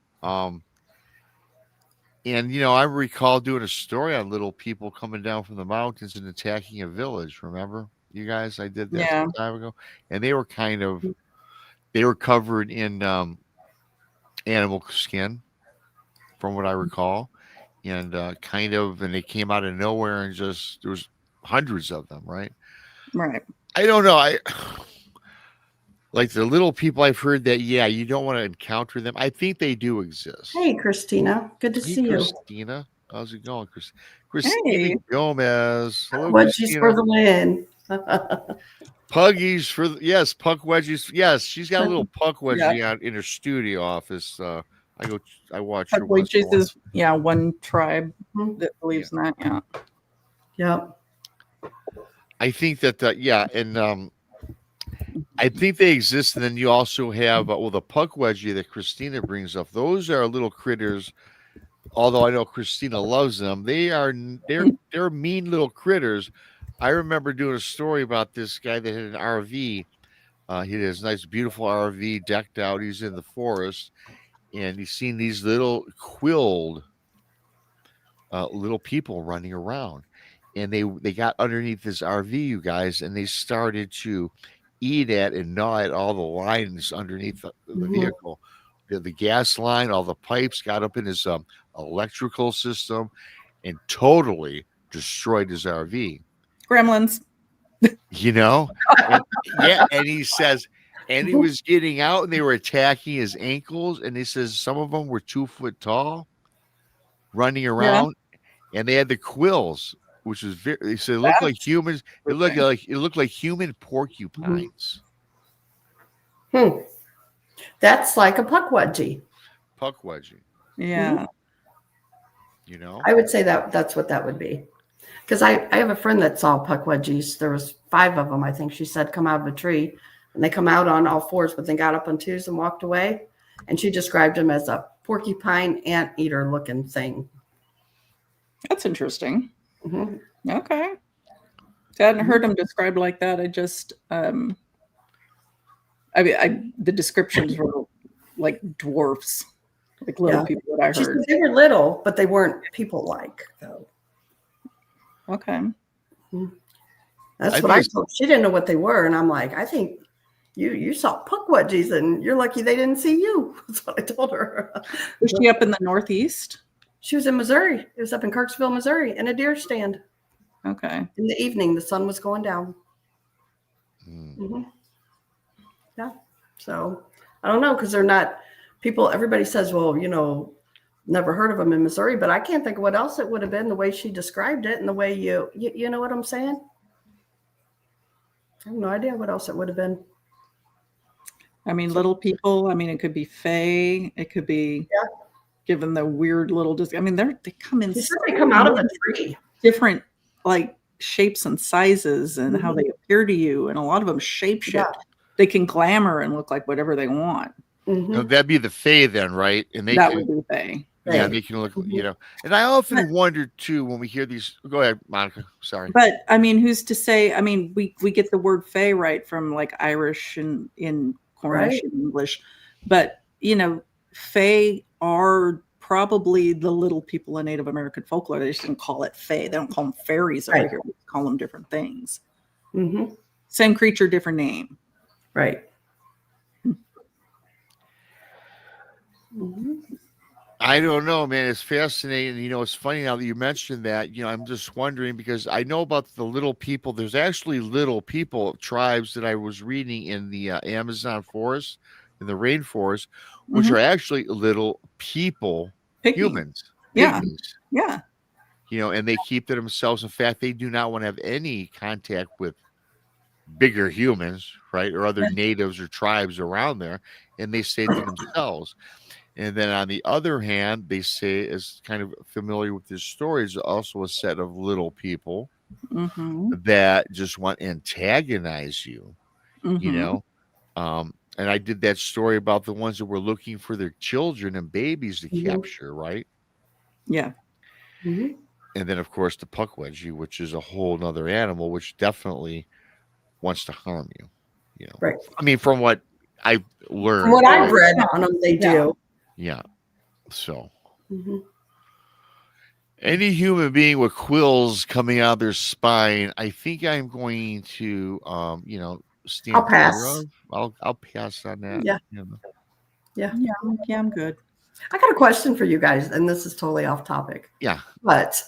And, I recall doing a story on little people coming down from the mountains and attacking a village. Remember, you guys? I did that Yeah. some time ago. And they were covered in animal skin, from what I recall. And and they came out of nowhere, and just there was hundreds of them, right? Right. I don't know. I like the little people I've heard that, yeah, you don't want to encounter them. I think they do exist. Hey, Christina. Good to Hey, see you. Christina. How's it going, Christina Hey. Gomez. Hello, Wedgies Christina. for the win. Puggies yes, puck wedgies. Yes, she's got a little puck wedgie out in her studio office. I watch her. Pugway is one tribe Mhm. that believes in that. Yeah. Yep. I think that and I think they exist. And then you also have the puck wedgie that Christina brings up. Those are little critters. Although I know Christina loves them, they're mean little critters. I remember doing a story about this guy that had an RV. He had his nice, beautiful RV decked out. He's in the forest, and he's seen these little quilled little people running around, and they got underneath this RV, you guys, and they started to eat at and gnaw at all the lines underneath the Mhm. vehicle. The gas line, all the pipes got up in his electrical system, and totally destroyed his RV. Gremlins. And he says, and he was getting out, and they were attacking his ankles. And he says some of them were 2 foot tall, running around, and they had the quills, which was very. They said it looked like humans. It looked like human porcupines. That's like a puckwudgie. Puckwudgie. Yeah. You know, I would say that's what that would be. Because I have a friend that saw puckwudgies. There was 5 of them, I think she said, come out of a tree. And they come out on all 4s, but they got up on 2s and walked away. And she described them as a porcupine anteater looking thing. That's interesting. Okay. I hadn't heard them described like that. I just, the descriptions were like dwarfs, like little people that I She heard. said they were little, but they weren't people-like, though. Okay. That's what I told. She didn't know what they were. And I'm like, I think you saw puckwudgies and you're lucky they didn't see you. That's what I told her. Was she up in the Northeast? She was in Missouri. It was up in Kirksville, Missouri, in a deer stand. Okay. In the evening, the sun was going down. Yeah. So I don't know, because they're not people. Everybody says, well, never heard of them in Missouri, but I can't think of what else it would have been the way she described it and the way you know what I'm saying? I have no idea what else it would have been. I mean, little people. I mean, it could be fae. It could be given the weird little. I mean, they come in. They come out of a tree. Different like shapes and sizes and how they appear to you, and a lot of them shapeshift. Yeah. They can glamour and look like whatever they want. No, that'd be the fae then, right? And that would be fae. Yeah, they can look, And I often wonder too when we hear these. Go ahead, Monica. Sorry. But I mean, who's to say? I mean, we get the word fae right from like Irish and in Cornish and English, but fae are probably the little people in Native American folklore. They just didn't call it fae. They don't call them fairies over here. We call them different things. Same creature, different name. Right. I don't know, man. It's fascinating. It's funny now that you mentioned that. I'm just wondering because I know about the little people. There's actually little people tribes that I was reading in the Amazon forest, in the rainforest, which are actually little people, humans. Yeah. Pygmies, yeah. And they keep to themselves. In fact, they do not want to have any contact with bigger humans, right? Or other natives or tribes around there. And they stay to themselves. And then on the other hand, they say, is kind of familiar with this story, is also a set of little people that just want to antagonize you, And I did that story about the ones that were looking for their children and babies to capture, right? Yeah. And then, of course, the puckwudgie, which is a whole nother animal, which definitely wants to harm you. Right. I mean, from what I've learned. From what I've read on them, they do. Yeah. So any human being with quills coming out of their spine, I think I'm going to, stand I'll pass. I'll pass on that. Yeah. I'm good. I got a question for you guys, and this is totally off topic. Yeah. But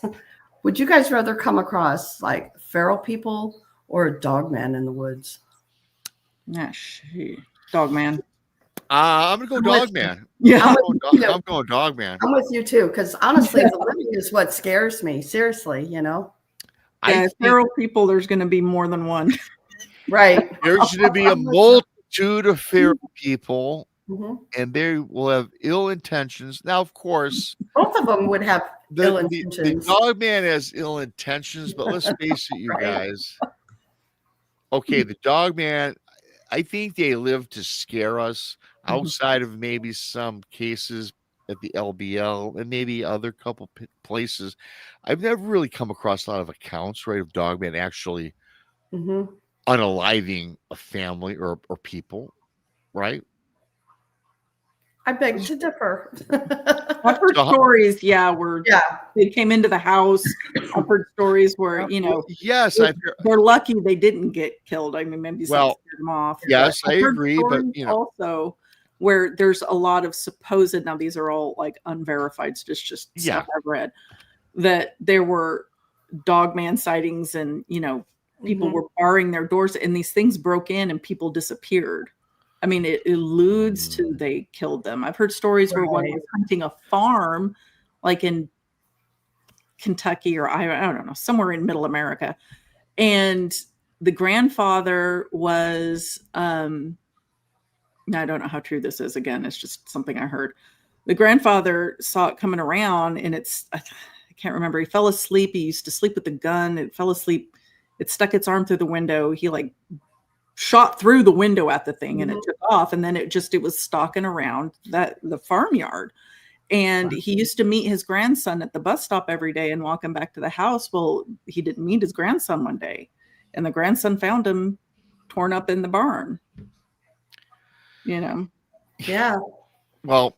would you guys rather come across like feral people or a dog man in the woods? Yeah, dog man. I'm gonna go dog man. Yeah, I'm going dog man. I'm with you too, because honestly, the living is what scares me. Seriously, feral people. There's going to be more than one. Right. There's going to be a multitude of feral people, and they will have ill intentions. Now, of course, both of them would have ill intentions. The dog man has ill intentions, but let's face it, you guys. Okay, the dog man. I think they live to scare us. Outside of maybe some cases at the LBL and maybe other couple places, I've never really come across a lot of accounts, right, of dogmen actually unaliving a family or people, right? I beg to differ. I've heard stories, where they came into the house. I've heard stories where, yes, they're lucky they didn't get killed. I mean, maybe some scared them off. Yes, I agree, but also where there's a lot of supposed, now these are all like unverified, so just stuff I've read, that there were dogman sightings and, people were barring their doors and these things broke in and people disappeared. I mean, it alludes to they killed them. I've heard stories where one was hunting a farm, like in Kentucky or I don't know, somewhere in Middle America, and the grandfather was I don't know how true this is. Again, it's just something I heard. The grandfather saw it coming around, and I can't remember. He fell asleep. He used to sleep with the gun. It fell asleep. It stuck its arm through the window. He like shot through the window at the thing, and it took off. And then it was stalking around the farmyard. And he used to meet his grandson at the bus stop every day and walk him back to the house. Well, he didn't meet his grandson one day, and the grandson found him torn up in the barn. Yeah. Well,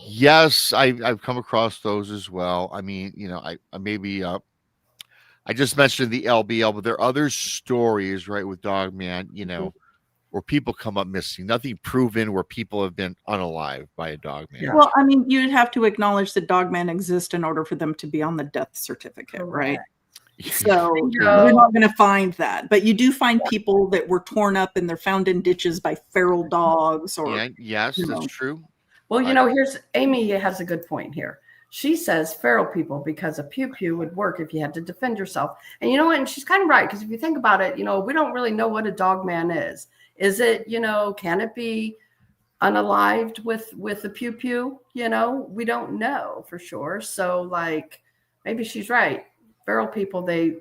yes, I've come across those as well. I mean, I just mentioned the LBL, but there are other stories, right, with Dogman, where people come up missing. Nothing proven where people have been unalived by a Dogman. Yeah. Well, I mean, you'd have to acknowledge that Dogman exist in order for them to be on the death certificate, right? So we're not going to find that. But you do find people that were torn up and they're found in ditches by feral dogs. Or yes, that's true. Well, here's Amy has a good point here. She says feral people because a pew-pew would work if you had to defend yourself. And you know what? And she's kind of right, because if you think about it, we don't really know what a Dogman is. Is it, can it be unalived with a pew-pew? We don't know for sure. So like, maybe she's right. Feral people, they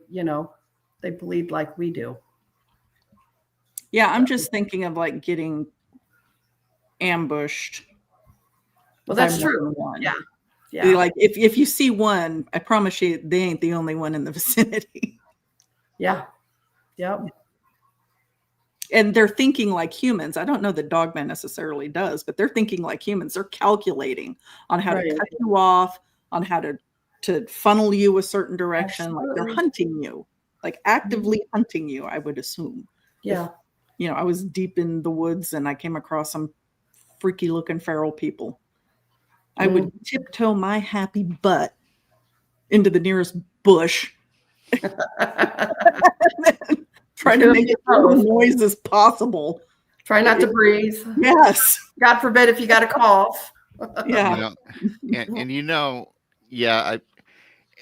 bleed like we do. Yeah, I'm just thinking of like getting ambushed. Well, that's true. Yeah. Yeah. Like if you see one, I promise you they ain't the only one in the vicinity. Yeah. Yep. And they're thinking like humans. I don't know that Dogman necessarily does, but they're thinking like humans. They're calculating on how to cut you off, on how to funnel you a certain direction. Absolutely. Like they're hunting you, like actively hunting you, I would assume. Yeah. If, I was deep in the woods and I came across some freaky looking feral people, I would tiptoe my happy butt into the nearest bush. Try to make as little noise as possible. Try not to breathe. Yes. God forbid if you got a cough. Yeah.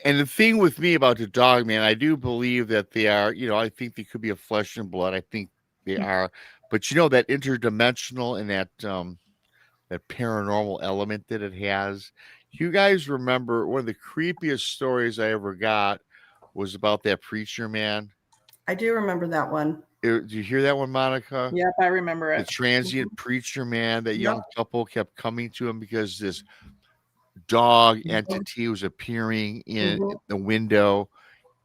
And the thing with me about the Dogman, I do believe that they are, I think they could be a flesh and blood. I think they are. But that interdimensional and that paranormal element that it has. You guys remember one of the creepiest stories I ever got was about that preacher man? I do remember that one. Did you hear that one, Monica? Yep, I remember it. The transient preacher man, that young couple kept coming to him because this dog entity was appearing in the window.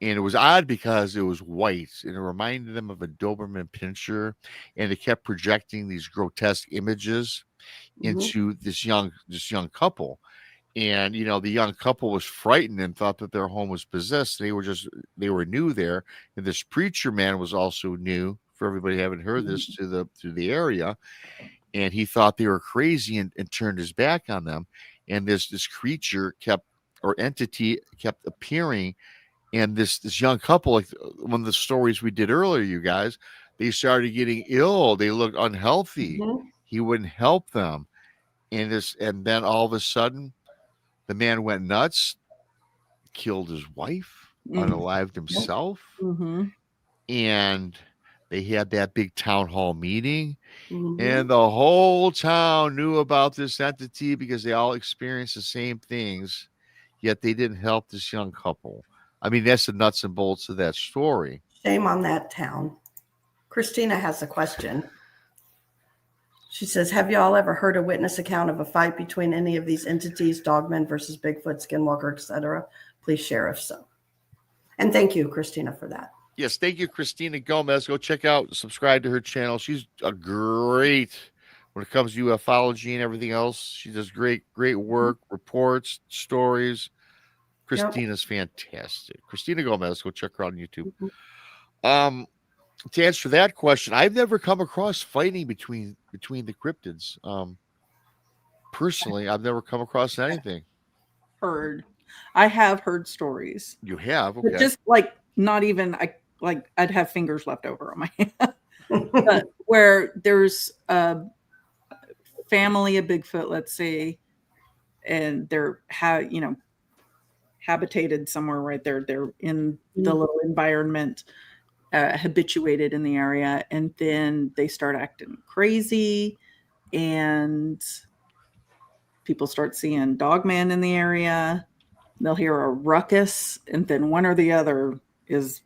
And it was odd because it was white and it reminded them of a Doberman Pinscher. And it kept projecting these grotesque images into this young couple. And the young couple was frightened and thought that their home was possessed. They were new there, and this preacher man was also new. For everybody who haven't heard this to the area, and he thought they were crazy and turned his back on them. And this creature entity kept appearing, and this young couple, like one of the stories we did earlier, you guys, they started getting ill. They looked unhealthy. He wouldn't help them, and then all of a sudden, the man went nuts, killed his wife, unalived himself, and they had that big town hall meeting, and the whole town knew about this entity because they all experienced the same things, yet they didn't help this young couple. I mean, that's the nuts and bolts of that story. Shame on that town. Christina has a question. She says, have you all ever heard a witness account of a fight between any of these entities, Dogman versus Bigfoot, Skinwalker, etc.? Please share if so. And thank you, Christina, for that. Yes, thank you, Christina Gomez. Go subscribe to her channel. She's a great, when it comes to ufology and everything else. She does great work, reports, stories. Christina's fantastic. Christina Gomez, go check her out on YouTube. To answer that question, I've never come across fighting between the cryptids. Personally, I've never come across anything. I have heard stories. You have, okay. But just like not even I'd have fingers left over on my hand. But where there's a family of Bigfoot, let's say, and they're habitated somewhere right there. They're in the little environment, habituated in the area, and then they start acting crazy, and people start seeing dogman in the area. They'll hear a ruckus, and then one or the other is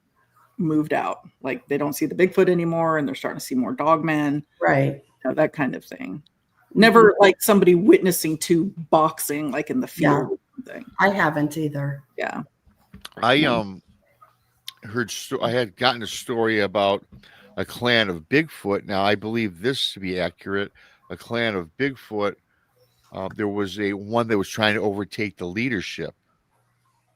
moved out. Like they don't see the Bigfoot anymore, and they're starting to see more dogmen. Right. That kind of thing. Never like somebody witnessing two boxing like in the field. Yeah. Or something. I haven't either. Yeah. I heard I had gotten a story about a clan of Bigfoot. Now I believe this to be accurate. A clan of Bigfoot. There was one that was trying to overtake the leadership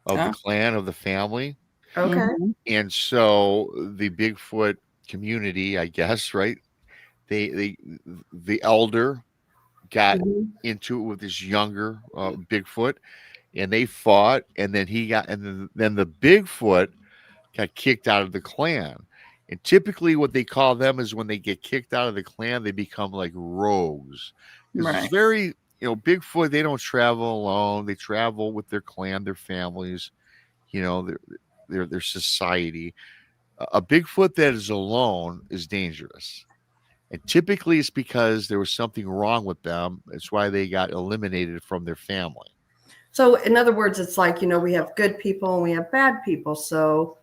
of the clan, of the family. Okay. And so the Bigfoot community, I guess, right? The elder got into it with this younger Bigfoot, and they fought, and then then the Bigfoot got kicked out of the clan. And typically what they call them is when they get kicked out of the clan, they become like rogues. It's very, Bigfoot, they don't travel alone. They travel with their clan, their families, their society. A Bigfoot that is alone is dangerous. And typically it's because there was something wrong with them. That's why they got eliminated from their family. So in other words, it's like, we have good people and we have bad people. So,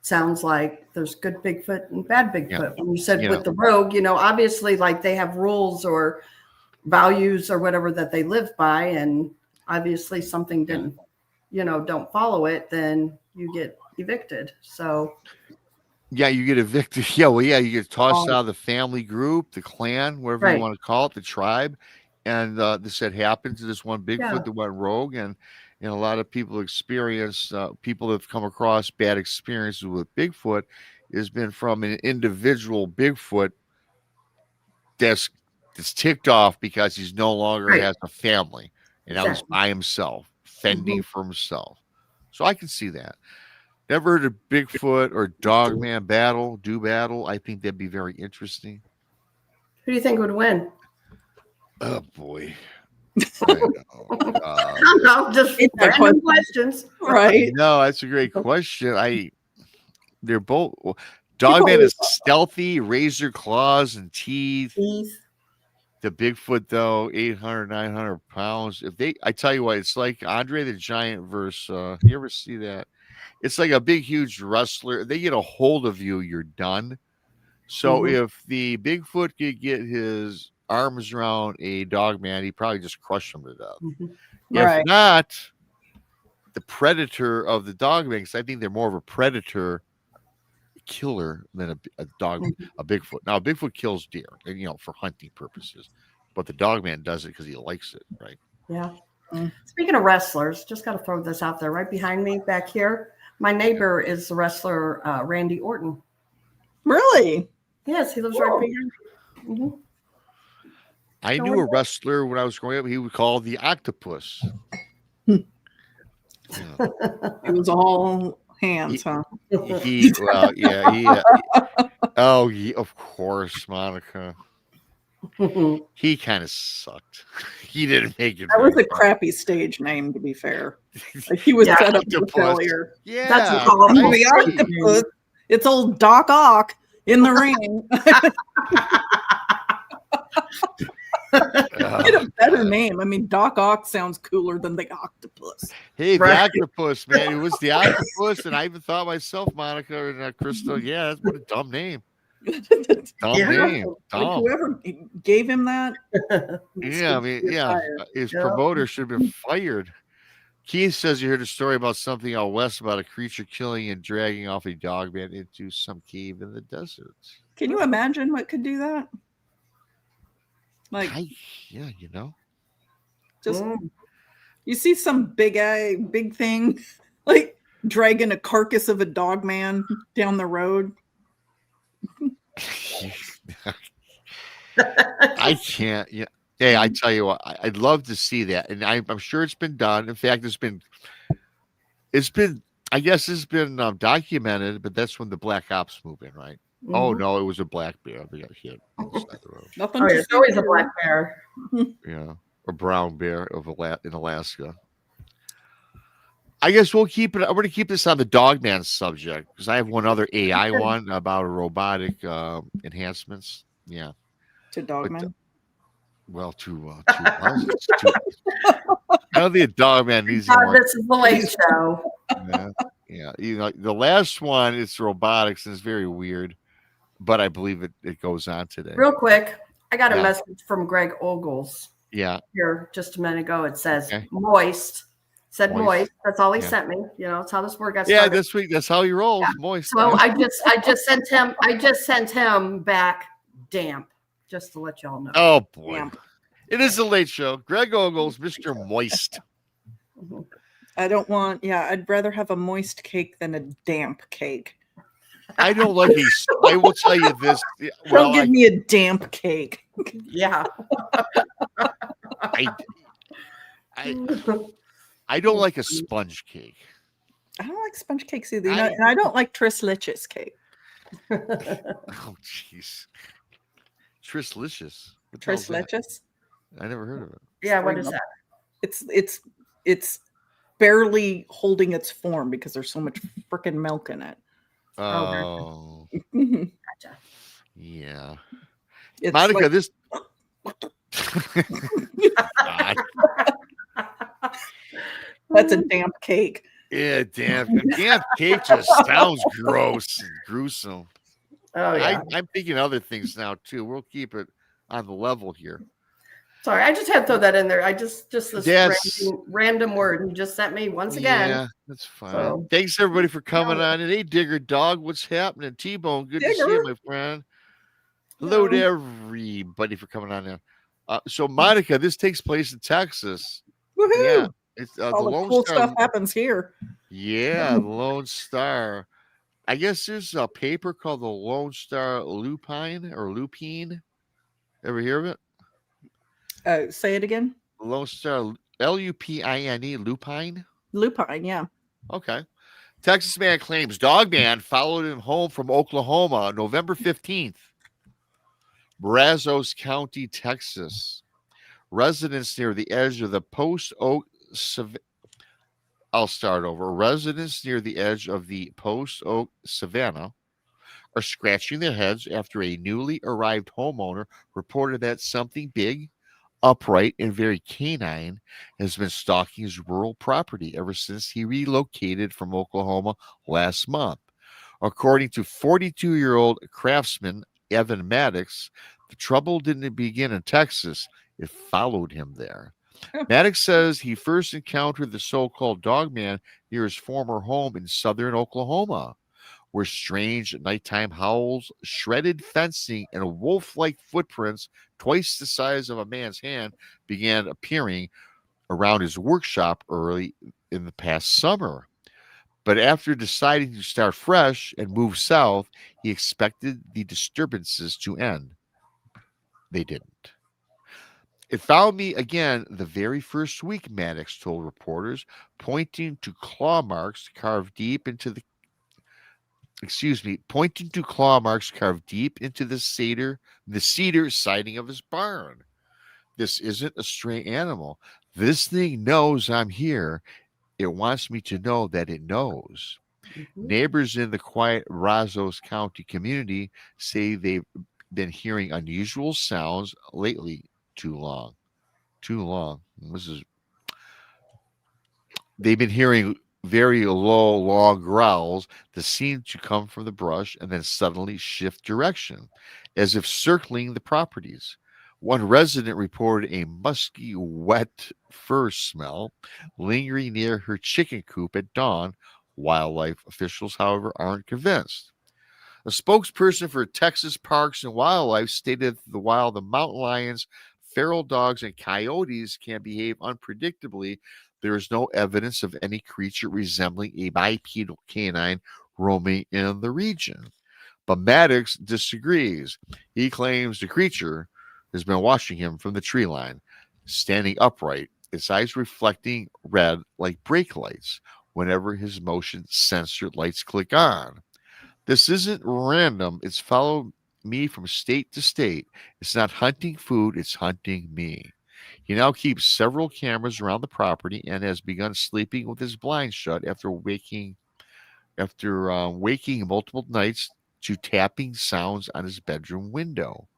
sounds like there's good Bigfoot and bad Bigfoot. Yeah. When you said with the rogue, obviously like they have rules or values or whatever that they live by. And obviously something didn't, don't follow it, then you get evicted. So. Yeah, you get evicted. Yeah, well, yeah, you get tossed out of the family group, the clan, whatever you want to call it, the tribe. And this had happened to this one Bigfoot that went rogue. And a lot of people experience, people that have come across bad experiences with Bigfoot has been from an individual Bigfoot that's ticked off because he's no longer has a family. And now he's by himself, fending for himself. So I can see that. Never heard of Bigfoot or Dogman battle. I think that'd be very interesting. Who do you think would win? Oh boy. No, just random questions. Right. No, that's a great question. They're both. Dogman is stealthy, razor claws and teeth. The Bigfoot, though, 800, 900 pounds. I tell you what, it's like Andre the Giant versus. You ever see that? It's like a big, huge wrestler. They get a hold of you, you're done. So if the Bigfoot could get his arms around a dogman, he'd probably just crush him to death. If not, the predator of the dogman, because I think they're more of a predator killer than a Bigfoot. Now, a Bigfoot kills deer, for hunting purposes, but the dogman does it because he likes it, right? Yeah. Speaking of wrestlers, just got to throw this out there. Right behind me, back here, my neighbor is the wrestler Randy Orton. Really? Yes, he lives right behind me. I knew a wrestler when I was growing up. He would call the octopus. It was all hands, huh? Oh, of course, Monica. He kind of sucked. He didn't make it. That was a crappy stage name, to be fair. Like he was set up for failure. Yeah, that's the octopus. It's old Doc Ock in the ring. Get a better name. I mean, Doc Ock sounds cooler than the octopus. Hey, the octopus, man. It was the octopus, and I even thought myself, Monica and Krista, that's what a dumb name. Dumb name. Like whoever gave him that. His promoter should have been fired. Keith says you heard a story about something out west about a creature killing and dragging off a dogman into some cave in the desert. Can you imagine what could do that? Like, just you see some big thing, like dragging a carcass of a dog man down the road. I can't. Yeah. Hey, I tell you what, I'd love to see that, and I'm sure it's been done. In fact, it's been. I guess it's been documented, but that's when the Black Ops move in, right? Oh Mhm. no, it was a black bear. They got hit on the side of the road. Nothing Oh, to yeah, it's see always a here. black bear. Yeah, a brown bear in Alaska. I guess we'll keep it. I'm going to keep this on the Dogman subject because I have one other AI one about robotic enhancements. Yeah, To but Dogman. well, why is it too? I don't think a Dogman needs any more. This is the late show. Yeah, yeah. You know, the last one is robotics and it's very weird, but I believe it goes on today. Real quick, I got a Yeah. message from Greg Ogles Yeah. here just a minute ago. It says Okay. moist. Said Moist. moist. That's all he Yeah. sent me. You know, that's how this word got Yeah, started. this week that's how he rolls. Yeah. Moist. So Yeah. I just sent him back damp, just to let y'all know. Oh boy. Damp. It is the late show. Greg Ogles, Mr. Moist. Mhm. I don't want. Yeah, I'd rather have a moist cake than a damp cake. I don't like these. I will tell you this. Don't give me a damp cake. Yeah. I don't like a sponge cake. I don't like sponge cakes either. You know, and I don't like tres leches cake. Oh jeez. Trislicious. What the Tres hell's that? leches. I never heard of it. Yeah, what is that? It's barely holding its form because there's so much freaking milk in it. Oh, Gotcha. yeah. It's Monica, like- this. God. That's a damp cake. Yeah, damn cake just sounds gross and gruesome. Oh yeah. I'm thinking other things now too. We'll keep it on the level here. Sorry, I just had to throw that in there. I just this Yes. random word he just sent me once again. Yeah, that's fine. So- Thanks everybody for coming on. And hey, Digger Dog, what's happening? T-Bone, good to see you, Digger. my friend. Hello to everybody for coming on now. So Monica, this takes place in Texas. Woohoo! Yeah, it's All the the Lone cool Star. stuff happens here. Yeah, the Lone Star. I guess there's a paper called the Lone Star Lupine or Lupine. Ever hear of it? Say it again. Lone Star Lupine, Lupine. Lupine, yeah. Okay. Texas man claims dog man followed him home from Oklahoma November 15th. Brazos County, Texas. Residents near the edge of the Post Oak I'll start over. Residents near the edge of the Post Oak Savannah are scratching their heads after a newly arrived homeowner reported that something big, upright, and very canine has been stalking his rural property ever since he relocated from Oklahoma last month. According to 42-year-old craftsman Evan Maddox, the trouble didn't begin in Texas. It followed him there. Maddox says he first encountered the so-called dog man near his former home in southern Oklahoma, where strange nighttime howls, shredded fencing, and wolf-like footprints twice the size of a man's hand began appearing around his workshop early in the past summer. But after deciding to start fresh and move south, he expected the disturbances to end. They didn't. It found me again the very first week, Maddox told reporters, pointing to claw marks carved deep into the cedar siding of his barn. This isn't a stray animal. This thing knows I'm here. It wants me to know that it knows. Mhm. Neighbors in the quiet Brazos County community say they've been hearing unusual sounds lately. Too long. They've been hearing very low, long growls that seem to come from the brush and then suddenly shift direction, as if circling the properties. One resident reported a musky, wet fur smell lingering near her chicken coop at dawn. Wildlife officials, however, aren't convinced. A spokesperson for Texas Parks and Wildlife stated that while the mountain lions, feral dogs, and coyotes can behave unpredictably, there is no evidence of any creature resembling a bipedal canine roaming in the region. But Maddox disagrees. He claims the creature has been watching him from the tree line, standing upright, its eyes reflecting red like brake lights whenever his motion sensor lights click on. This isn't random. It's follow me from state to state. It's not hunting food, it's hunting me. He now keeps several cameras around the property and has begun sleeping with his blinds shut after waking multiple nights to tapping sounds on his bedroom window.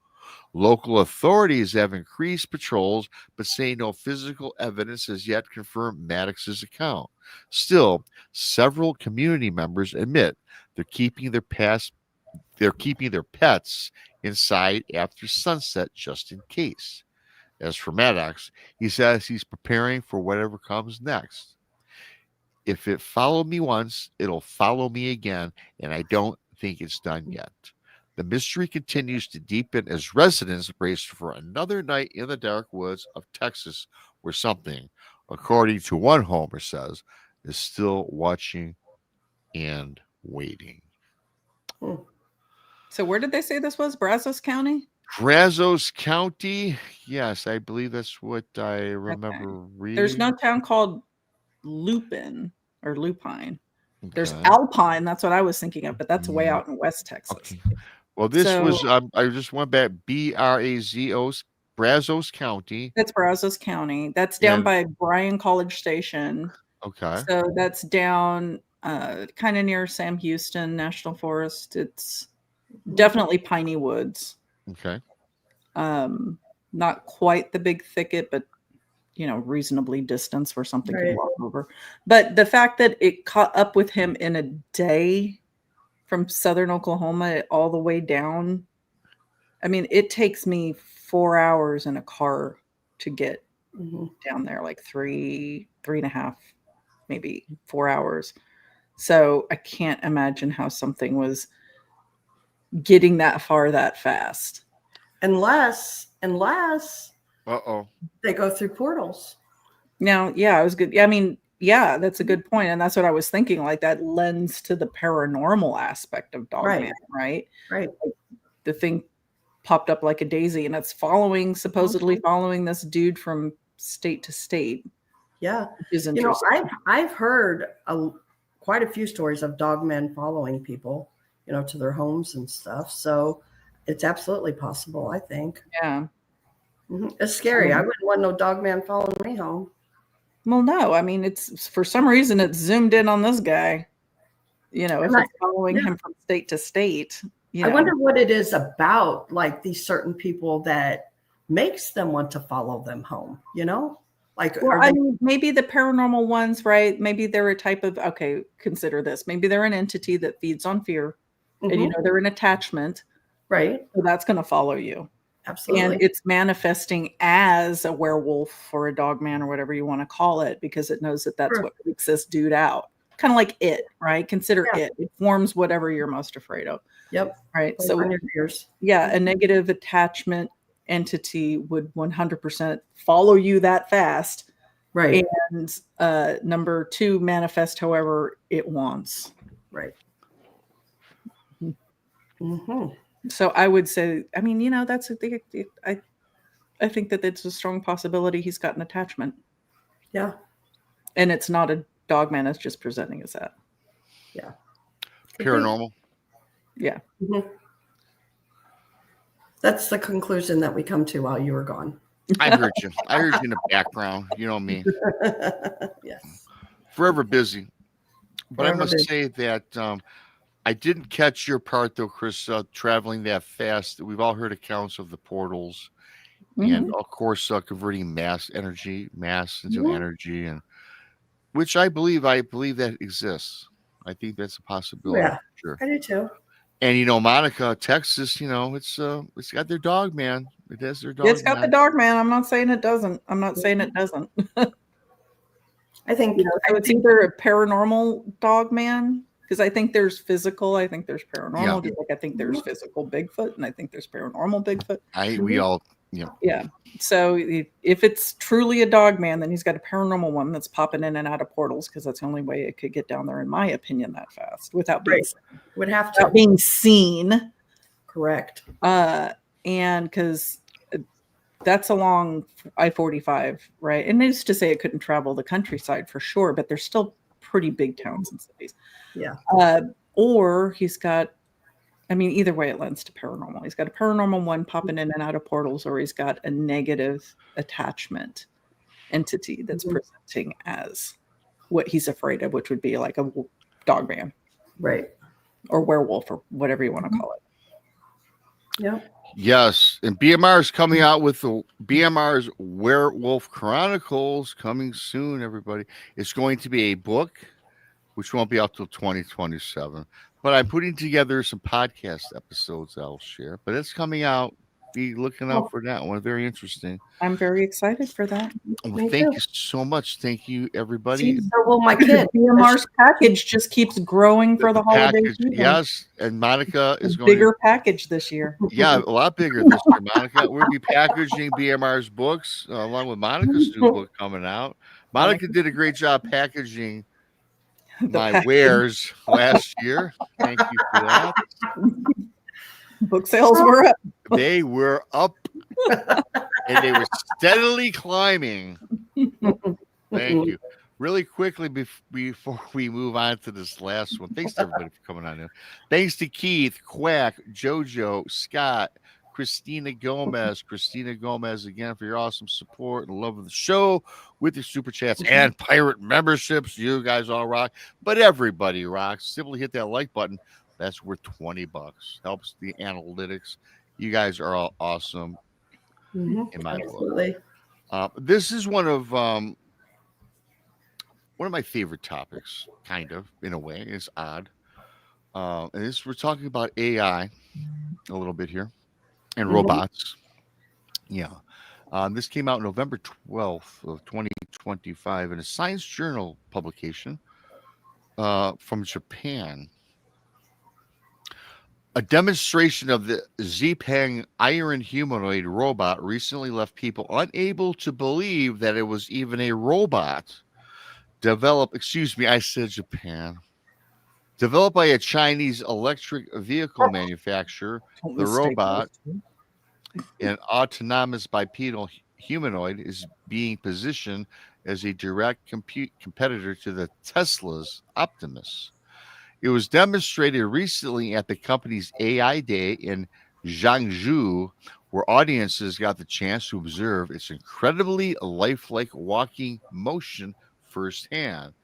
Local authorities have increased patrols, but say no physical evidence has yet confirmed Maddox's account. Still, several community members admit they're keeping their pets inside after sunset just in case. As for Maddox, he says he's preparing for whatever comes next. If it followed me once, it'll follow me again, and I don't think it's done yet. The mystery continues to deepen as residents brace for another night in the dark woods of Texas where something, according to one homer says, is still watching and waiting. So where did they say this was? Brazos County? Brazos County. Yes, I believe that's what I remember reading. There's no town called Lupin or Lupine. There's Okay. Alpine. That's what I was thinking of, but that's way out in West Texas. Okay. Well, this So- was, I just went back, Brazos, Brazos County. That's Brazos County. That's down And- by Bryan College Station. Okay. So that's down kind of near Sam Houston National Forest. It's definitely piney woods. Okay. Not quite the big thicket, but reasonably distance where something Right. can walk over. But the fact that it caught up with him in a day from southern Oklahoma all the way down, I mean, it takes me 4 hours in a car to get Mhm. down there, like three and a half, maybe 4 hours. So I can't imagine how something was getting that far that fast. Unless Uh-oh. they go through portals. Now, yeah, it was good. I mean, yeah, that's a good point. And that's what I was thinking. Like that lends to the paranormal aspect of Dogman, right? Right. The thing popped up like a daisy and it's supposedly following this dude from state to state, Yeah. which is interesting. I've heard quite a few stories of dogmen following people, to their homes and stuff. So it's absolutely possible, I think. Yeah. Mhm. It's scary. I wouldn't want no dogman following me home. Well, no, I mean, it's for some reason it's zoomed in on this guy. If it's following him from state to state. I wonder what it is about, like these certain people that makes them want to follow them home. Like, Well, are I they- mean, maybe the paranormal ones, right? Maybe they're a type of, consider this. Maybe they're an entity that feeds on fear. And Mhm. they're an attachment, right? so that's going to follow you. Absolutely. And it's manifesting as a werewolf or a dogman or whatever you want to call it because it knows that that's Sure. what freaks this dude out. Kind of like it, right? Consider Yeah. it forms whatever you're most afraid of, Yep. right? Play So on your fears. yeah, a negative attachment entity would 100% follow you that fast. Right. And number 2, manifest however it wants. Right. Mm-hmm. So I would say, I mean, that's I think that it's a strong possibility he's got an attachment, Yeah. and it's not a dogman. It's just presenting as that. Yeah. Paranormal. Yeah. Mhm. That's the conclusion that we come to while you were gone. I heard you. I heard you in the background. You know me. Yes. Forever busy. But I Forever must busy. say that I didn't catch your part, though, Chris, traveling that fast. We've all heard accounts of the portals and, of course, converting mass into Mhm. energy, and which I believe that exists. I think that's a possibility. Yeah. Sure. I do too. And, Monica, Texas, it's got their dog, man. It has their dog. It's got the man. dogman. I'm not saying it doesn't. I'm not saying it doesn't. I think, So it's either a paranormal dogman, because I think there's physical. I think there's paranormal. Just like I think there's physical Bigfoot, and I think there's paranormal Bigfoot. We all, Yeah. So if it's truly a dog man, then he's got a paranormal one that's popping in and out of portals because that's the only way it could get down there, in my opinion, that fast without being, Right. would have without to. being seen. Correct. And because that's along I-45, right? And they used to say it couldn't travel the countryside for sure, but there's still pretty big towns and cities. Yeah. Or he's got I mean, either way, it lends to paranormal. He's got a paranormal one popping in and out of portals, or he's got a negative attachment entity that's presenting as what he's afraid of, which would be like a dog man, Right. or werewolf, or whatever you want to call it. Yeah. Yes, and BMR is coming out with the BMR's Werewolf Chronicles coming soon, everybody. It's going to be a book, which won't be out till 2027. But I'm putting together some podcast episodes I'll share. But it's coming out. Be looking out for that one. Very interesting. I'm very excited for that. Well, thank you so much. Thank you, everybody. See, so will my kid. BMR's package just keeps growing for the holiday package, season. yes, and Monica is going bigger package this year. Yeah, a lot bigger this year, Monica. We'll be packaging BMR's books along with Monica's new book coming out. Monica did a great job packaging my wares last year. Thank you for that. Book sales were up. They were up and they were steadily climbing. Thank you. Really quickly before we move on to this last one, thanks to everybody for coming on in. Thanks to Keith, Quack, Jojo, Scott, Christina Gomez again for your awesome support and love of the show with your super chats and pirate memberships. You guys all rock, but everybody rocks. Simply hit that like button. That's worth $20. Helps the analytics. You guys are all awesome. In my Absolutely. book. This is one of my favorite topics, kind of, in a way. It's odd. And this, we're talking about AI a little bit here and robots. Yeah. This came out November 12th of 2025 in a Science Journal publication from Japan. A demonstration of the Zipeng iron humanoid robot recently left people unable to believe that it was even a robot. Developed by a Chinese electric vehicle manufacturer, the robot, an autonomous bipedal humanoid, is being positioned as a direct competitor to the Tesla's Optimus. It was demonstrated recently at the company's AI Day in Zhangzhou, where audiences got the chance to observe its incredibly lifelike walking motion firsthand.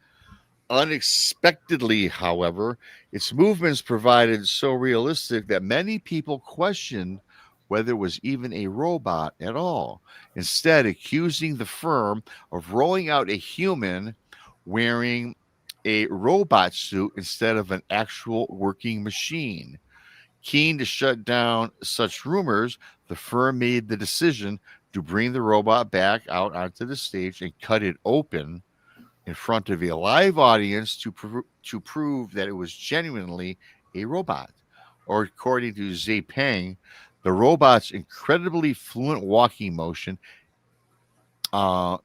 Unexpectedly, however, its movements provided so realistic that many people questioned whether it was even a robot at all, instead accusing the firm of rolling out a human wearing a robot suit instead of an actual working machine. Keen to shut down such rumors, the firm made the decision to bring the robot back out onto the stage and cut it open in front of a live audience to prove that it was genuinely a robot. Or according to Zipeng, the robot's incredibly fluent walking motion and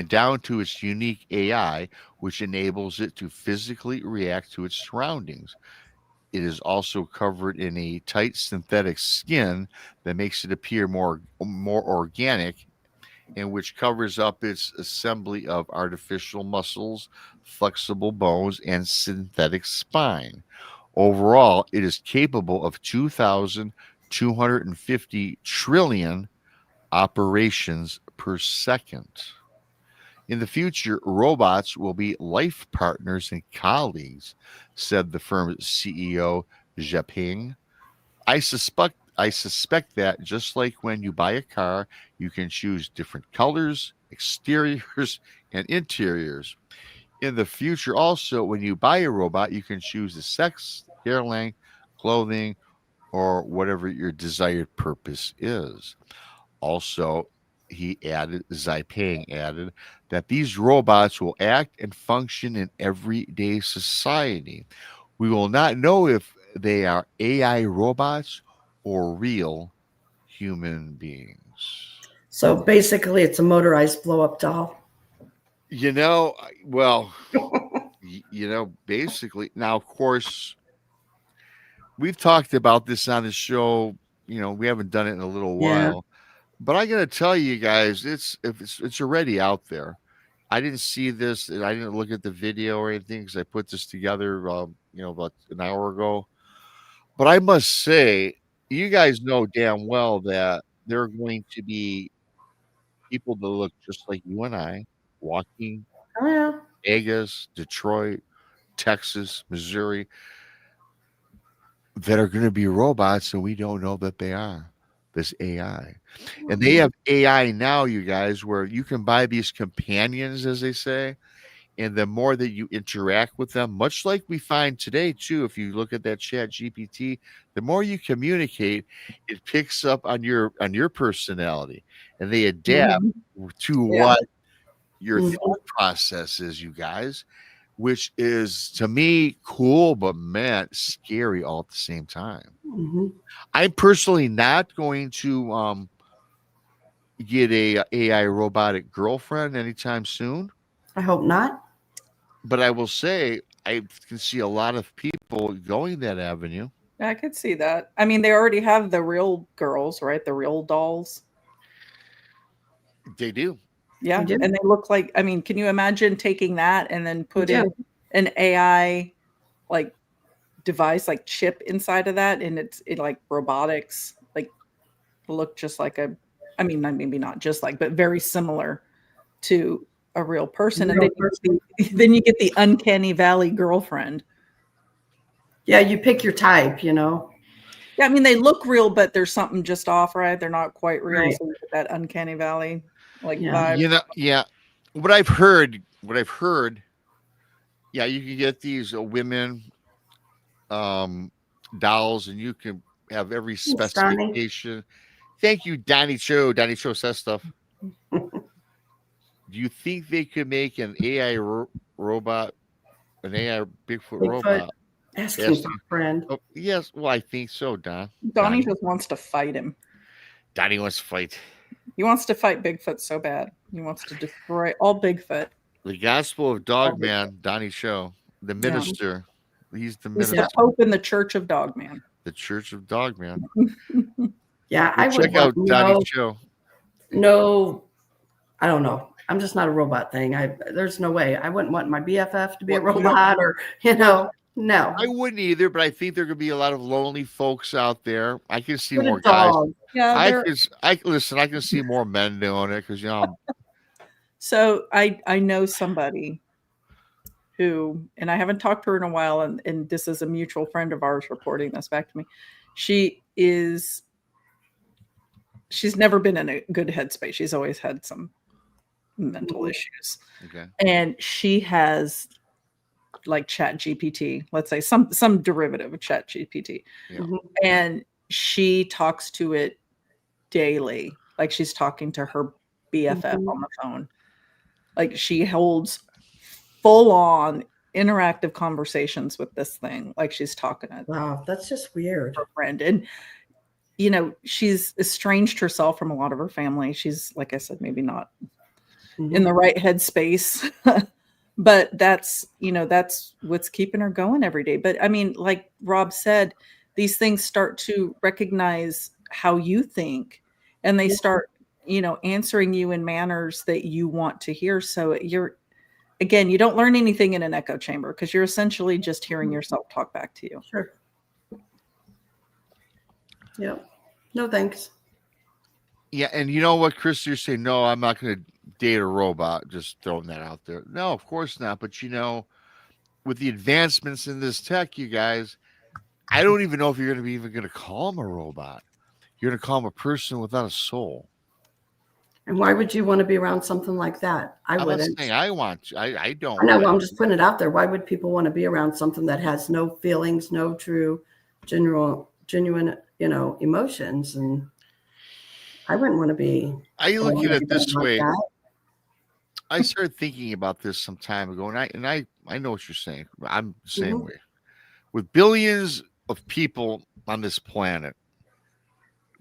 down to its unique AI, which enables it to physically react to its surroundings. It is also covered in a tight synthetic skin that makes it appear more organic, and which covers up its assembly of artificial muscles, flexible bones, and synthetic spine. Overall, it is capable of 2,250 trillion operations per second. In the future, robots will be life partners and colleagues, said the firm's CEO, Zipeng. I suspect that just like when you buy a car, you can choose different colors, exteriors, and interiors. In the future, also, when you buy a robot, you can choose the sex, hair length, clothing, or whatever your desired purpose is. Also, Zipeng added that these robots will act and function in everyday society. We will not know if they are AI robots or real human beings. So basically, it's a motorized blow up doll. Basically, now, of course, we've talked about this on the show. We haven't done it in a little while. But I got to tell you guys, it's already out there. I didn't see this, and I didn't look at the video or anything because I put this together, about an hour ago. But I must say, you guys know damn well that there are going to be people that look just like you and I walking Oh yeah. Vegas, Detroit, Texas, Missouri that are going to be robots and we don't know that they are. This AI. And they have AI now, you guys, where you can buy these companions, as they say. And the more that you interact with them, much like we find today, too, if you look at that chat GPT, the more you communicate, it picks up on your personality and they adapt to Yeah. what your Mhm. thought process is, you guys, which is to me cool, but man, scary all at the same time. Mhm. I'm personally not going to get a AI robotic girlfriend anytime soon, I hope not. but I will say I can see a lot of people going that avenue. I could see that. I mean, they already have the real girls, right? The real dolls. They do. Yeah. do. And they look like, I mean, can you imagine taking that and then put do. in an AI like device, like chip inside of that, and it like robotics, like look just like I mean, maybe not just like, but very similar to a real person. And Real then you get the uncanny valley girlfriend. Yeah, you pick your type, you know. Yeah, I mean, they look real, but there's something just off, right? They're not quite real. Right. So you get that uncanny valley like Yeah. vibe. You know, yeah. What I've heard, yeah, you can get these women dolls and you can have every Donnie. specification. Thank you, Donnie Cho. Donnie Cho says stuff. Do you think they could make an AI robot, an AI Bigfoot Bigfoot. robot? Asking Yes. for a friend. Oh, yes. Well, I think so, Don. Donnie just wants to fight him. Donnie wants to fight. He wants to fight Bigfoot so bad. He wants to destroy all Bigfoot. The Gospel of Dogman, Donnie Show, the minister. He's the He's minister. the Pope in the Church of Dogman. The Church of Dogman. Yeah, I would Check out want Donnie Show. no, I don't know. I'm just not a robot thing. There's no way. I wouldn't want my BFF to be a Well, you know- robot or, no. I wouldn't either, but I think there could be a lot of lonely folks out there. I can see Get a more guys. dog. Yeah, I can see more men doing it because so I know somebody who, and I haven't talked to her in a while, and this is a mutual friend of ours reporting this back to me. She's never been in a good headspace. She's always had some mental issues. Okay. And she has like Chat GPT, let's say some derivative of Chat GPT. Yeah. Mhm. And she talks to it daily, like she's talking to her BFF on the phone. Like she holds full on interactive conversations with this thing, like she's talking to Wow, that's just weird. her friend. And she's estranged herself from a lot of her family. She's, like I said, maybe not in the right headspace. But that's what's keeping her going every day. But I mean, like Rob said, these things start to recognize how you think, and they start, answering you in manners that you want to hear. So you don't learn anything in an echo chamber because you're essentially just hearing yourself talk back to you. Sure. Yeah. No, thanks. Yeah, and you know what, Chris, you're saying, no, I'm not going to date a robot. Just throwing that out there. No, of course not. But with the advancements in this tech, you guys, I don't even know if you're going to call him a robot. You're going to call him a person without a soul. And why would you want to be around something like that? I'm not wouldn't. saying I want to. I don't. I know. I'm just putting it out there. Why would people want to be around something that has no feelings, no true, genuine, emotions? And I wouldn't want to be. I look at it this like way. that. I started thinking about this some time ago, and I know what you're saying. I'm the same way. With billions of people on this planet,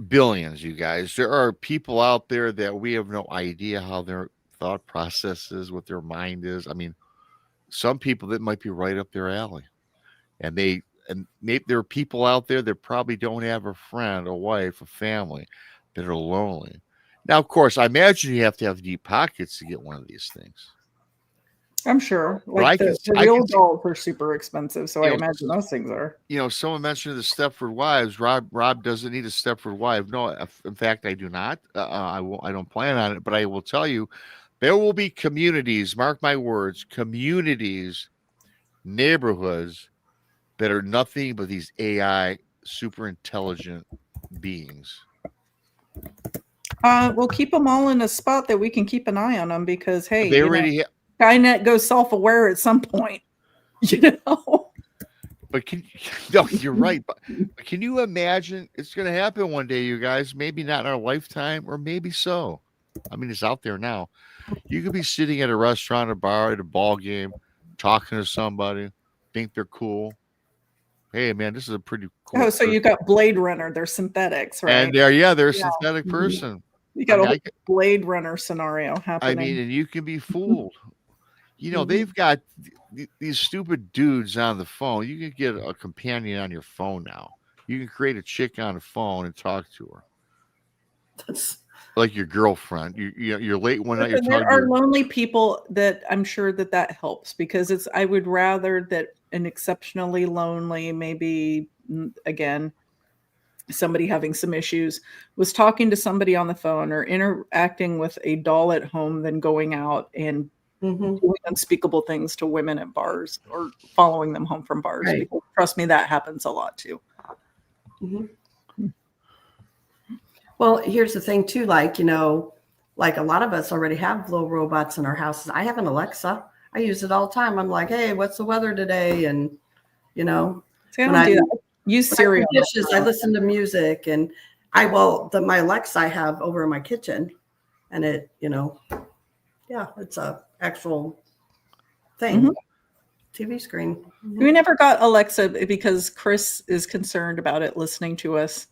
billions, you guys, there are people out there that we have no idea how their thought process is, what their mind is. I mean, some people that might be right up their alley, and maybe there are people out there that probably don't have a friend, a wife, a family, that are lonely. Now, of course, I imagine you have to have deep pockets to get one of these things. I'm sure. But I Like can, the I real can see, dolls are super expensive, so I you know, imagine those things are. someone mentioned the Stepford Wives. Rob doesn't need a Stepford wife. No, in fact, I do not. I won't. I don't plan on it. But I will tell you, there will be communities. Mark my words, communities, neighborhoods that are nothing but these AI super intelligent beings. We'll keep them all in a spot that we can keep an eye on them because, hey, They already, Skynet goes self-aware at some point. You know. but no, you're right. But can you imagine it's going to happen one day, you guys? Maybe not in our lifetime, or maybe so. I mean, it's out there now. You could be sitting at a restaurant, a bar, at a ball game, talking to somebody, think they're cool. Hey, man, this is a pretty cool Oh, so you person. got Blade Runner. They're synthetics, And right? they're a Yeah. synthetic person. You I got a mean, whole Blade Runner scenario I happening. mean, and you can be fooled. Mhm. They've got these stupid dudes on the phone. You can get a companion on your phone now. You can create a chick on the phone and talk to her That's, like your girlfriend. You're late one night. You're And there talking to are your, lonely people that I'm sure that helps because I would rather that an exceptionally lonely, maybe again, somebody having some issues was talking to somebody on the phone or interacting with a doll at home than going out and mhm, doing unspeakable things to women at bars or following them home from bars. right. Because trust me, that happens a lot too. Mhm. Well, here's the thing too, like a lot of us already have little robots in our houses. I have an Alexa. I use it all the time. I'm like, hey, what's the weather today? And See, I when don't do that. Use when I Siri. do dishes, I listen to music, and my Alexa I have over in my kitchen, and it, yeah, it's a actual thing, Mhm. TV screen. We never got Alexa because Chris is concerned about it listening to us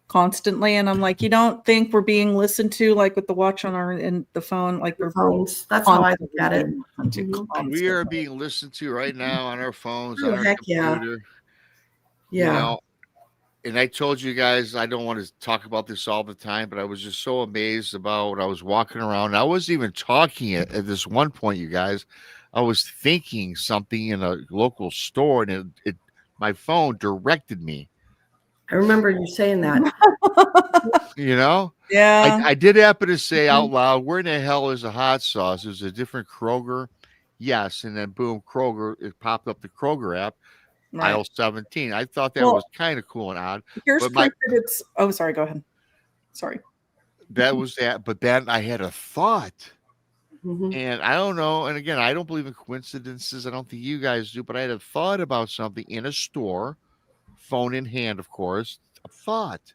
constantly. And I'm like, you don't think we're being listened to, like with the watch on in the phone, like The we're phones. That's how I look constantly at it. being listened to Mhm. we are constantly. being listened to right now on our phones, Oh, on our heck yeah. computer. You Yeah. know, and I told you guys I don't want to talk about this all the time, but I was just so amazed about when I was walking around. I wasn't even talking at this one point, you guys. I was thinking something in a local store, and my phone directed me. I remember you saying that. You know, Yeah. I did happen to say out loud, "Where in the hell is a hot sauce?" It was a different Kroger. Yes, and then boom, Kroger. It popped up the Kroger app, Right. aisle 17. I thought that Well, was kind of cool and odd, here's but my proof that it's. Oh, sorry. Go ahead. Sorry. that was that. But then I had a thought. Mhm. And I don't know. And again, I don't believe in coincidences. I don't think you guys do, but I had a thought about something in a store, phone in hand, of course, a thought.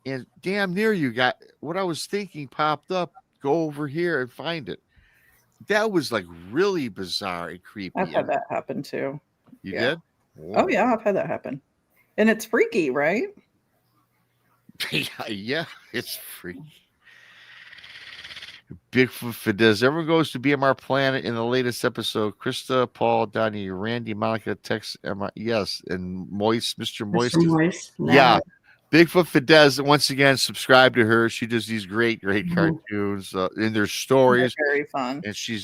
And damn near you got what I was thinking popped up. Go over here and find it. That was like really bizarre and I've creepy. had And that happen too. you Yeah. did? Oh, Whoa. yeah. I've had that happen. And it's freaky, right? Yeah, it's freaky. Bigfoot Fidesz. Everyone goes to BMR Planet in the latest episode. Krista, Paul, Donnie, Randy, Monica, Tex, Emma. Yes. And Moist, Mr. Mr. Moist. Moist. Yeah. Now. Bigfoot Fidesz. Once again, subscribe to her. She does these great Mhm. cartoons in their They're stories. very fun. And she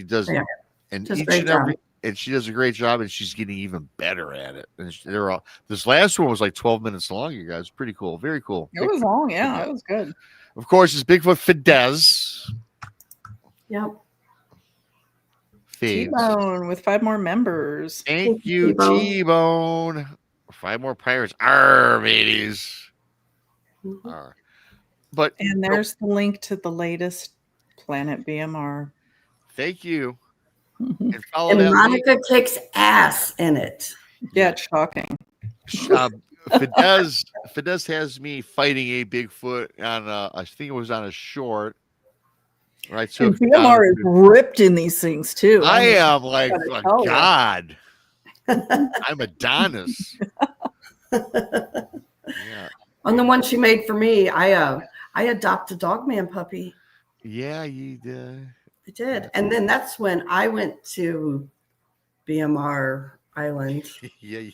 does, Yeah. and Just each great and every, job. and she does a great job, and she's getting even better at it. And they're all, this last one was like 12 minutes long, you guys. Pretty cool. Very cool. It was long. Yeah. Fidesz. It was good. Of course, it's Bigfoot Fidesz. Yep. Fades. T-Bone with 5 more members. Thank you, T-Bone. T-Bone. 5 more pirates. Arr, mateys. Mhm. Arr. But And there's the link to the latest Planet BMR. thank you. Yeah, And follow And that link. Monica kicks ass in it. it's shocking. Fidesz has me fighting a Bigfoot on I think it was on a short. Where I And took BMR is ripped in these things too. I mean, am like gotta a tell ya. god. I'm Adonis. Yeah. On the one she made for me, I adopted a Dogman puppy. Yeah, you did. I did. And then that's when I went to BMR Island. Yeah,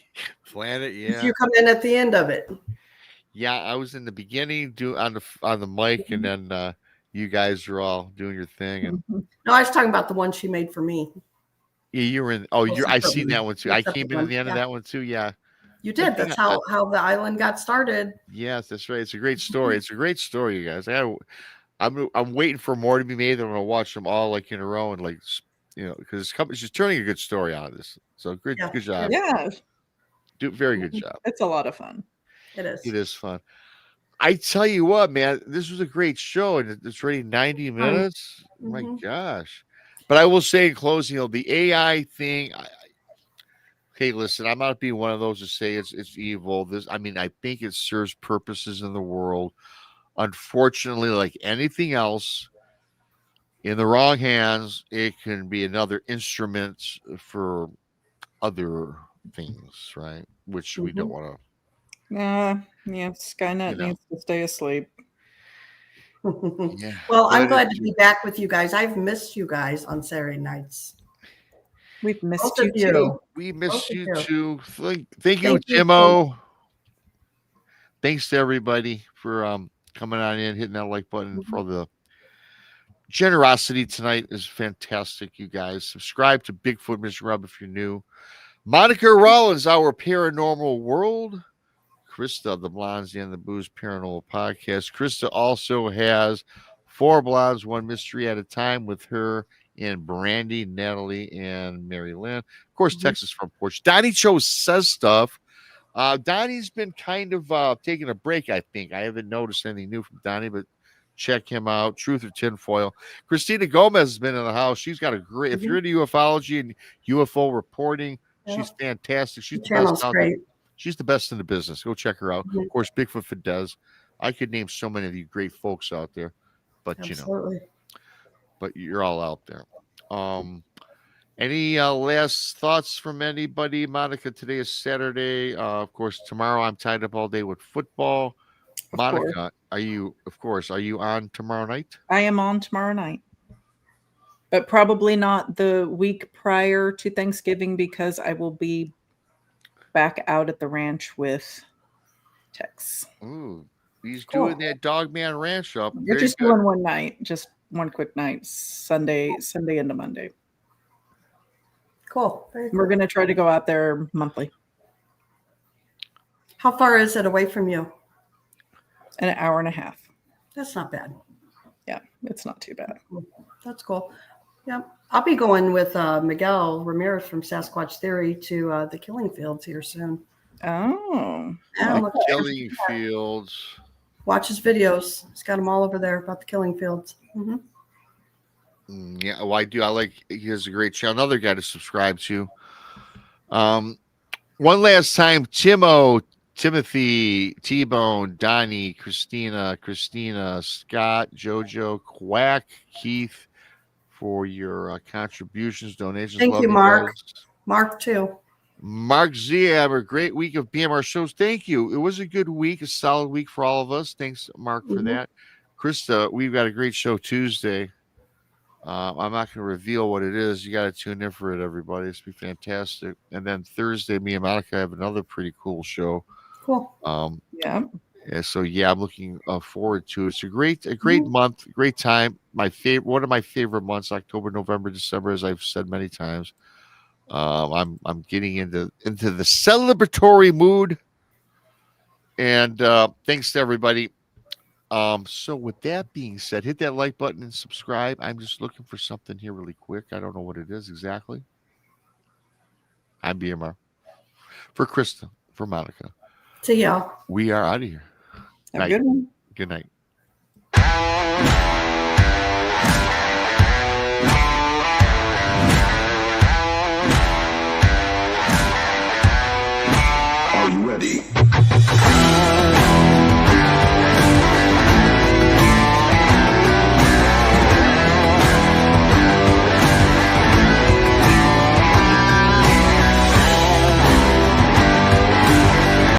Planet, yeah. You come in at the end of it. Yeah, I was in the beginning on the mic, and then you guys are all doing your thing, and No, I was talking about the one she made for me. yeah, you were in. Oh, Well, I seen that one too. I separate came in at one, the end of yeah. that one too. Yeah. You Good did. thing That's how the island got started. Yes, that's right. It's a great story. It's a great story, you guys. I'm waiting for more to be made. I'm gonna watch them all like in a row and like because she's turning a good story out of this. So good, Yeah. good job. Yeah, Very good job. it's a lot of fun. It is. It is fun. I tell you what, man, this was a great show, and it's already 90 minutes. My Mhm. gosh! But I will say in closing, the AI thing. Okay, listen, I'm not being one of those to say it's evil. I think it serves purposes in the world. Unfortunately, like anything else, in the wrong hands, it can be another instrument for other things, right? Which we don't Mhm. want Yeah, to, Skynet needs to stay asleep. Yeah. Well, I'm But glad to be back with you guys. I've missed you guys on Saturday nights. We've missed Both you of too. you. we Both miss of you you. too. Thank you, Thank you. Timo. Thanks to everybody for coming on in, hitting that like button for the generosity tonight is fantastic, you guys. Subscribe to Bigfoot Miss Rub if you're new. Monica Rollins, our paranormal world. Krista, the Blondes and the Booze Paranormal Podcast. Krista also has 4 Blondes, 1 Mystery at a Time with her and Brandi, Natalie, and Mary Lynn. Of course, Texas Front Porch. Donnie Cho says stuff. Donnie's been kind of taking a break, I think. I haven't noticed anything new from Donnie, but check him out. Truth or Tinfoil. Christina Gomez has been in the house. She's got a great, if you're into ufology and UFO reporting, she's fantastic. She's The the best channel's out great. She's the best in the business. Go check her out. Mhm. Of course, Bigfoot Fidesz. I could name so many of you great folks out there, but Absolutely. but you're all out there. Any last thoughts from anybody? Monica, today is Saturday. Of course, tomorrow I'm tied up all day with football. Of Monica, course. are you on tomorrow night? I am on tomorrow night, but probably not the week prior to Thanksgiving because I will be back out at the ranch with Tex. Ooh, he's Cool. doing that Dogman Ranch up. We're Very just good. doing one night, just one quick night, Sunday into Monday. Cool. Very We're cool. going to try to go out there monthly. How far is it away from you? An hour and a half. That's not bad. Yeah, it's not too bad. That's cool. Yeah. I'll be going with Miguel Ramirez from Sasquatch Theory to the Killing Fields here soon. Oh, Yeah, I'm looking forward to Killing that. Fields. Watch his videos. He's got them all over there about the Killing Fields. Mhm. Yeah, well, I do. He has a great channel. Another guy to subscribe to. One last time, Timothy, T-Bone, Donnie, Christina, Scott, Jojo, Quack, Keith, for your contributions, donations. Thank Love you, Mark. guys. Mark, too. Mark Z, have a great week of BMR shows. Thank you. It was a good week, a solid week for all of us. Thanks, Mark, for that. Krista, we've got a great show Tuesday. I'm not going to reveal what it is. You got to tune in for it, everybody. It's be fantastic. And then Thursday, me and Monica have another pretty cool show. Cool. yeah. So I'm looking forward to it. It's a great month, great time. One of my favorite months, October, November, December, as I've said many times. I'm getting into the celebratory mood, and thanks to everybody. So with that being said, hit that like button and subscribe. I'm just looking for something here really quick. I don't know what it is exactly. I'm BMR. For Krista, for Monica. See y'all. We are out of here. Have a good one. Good night.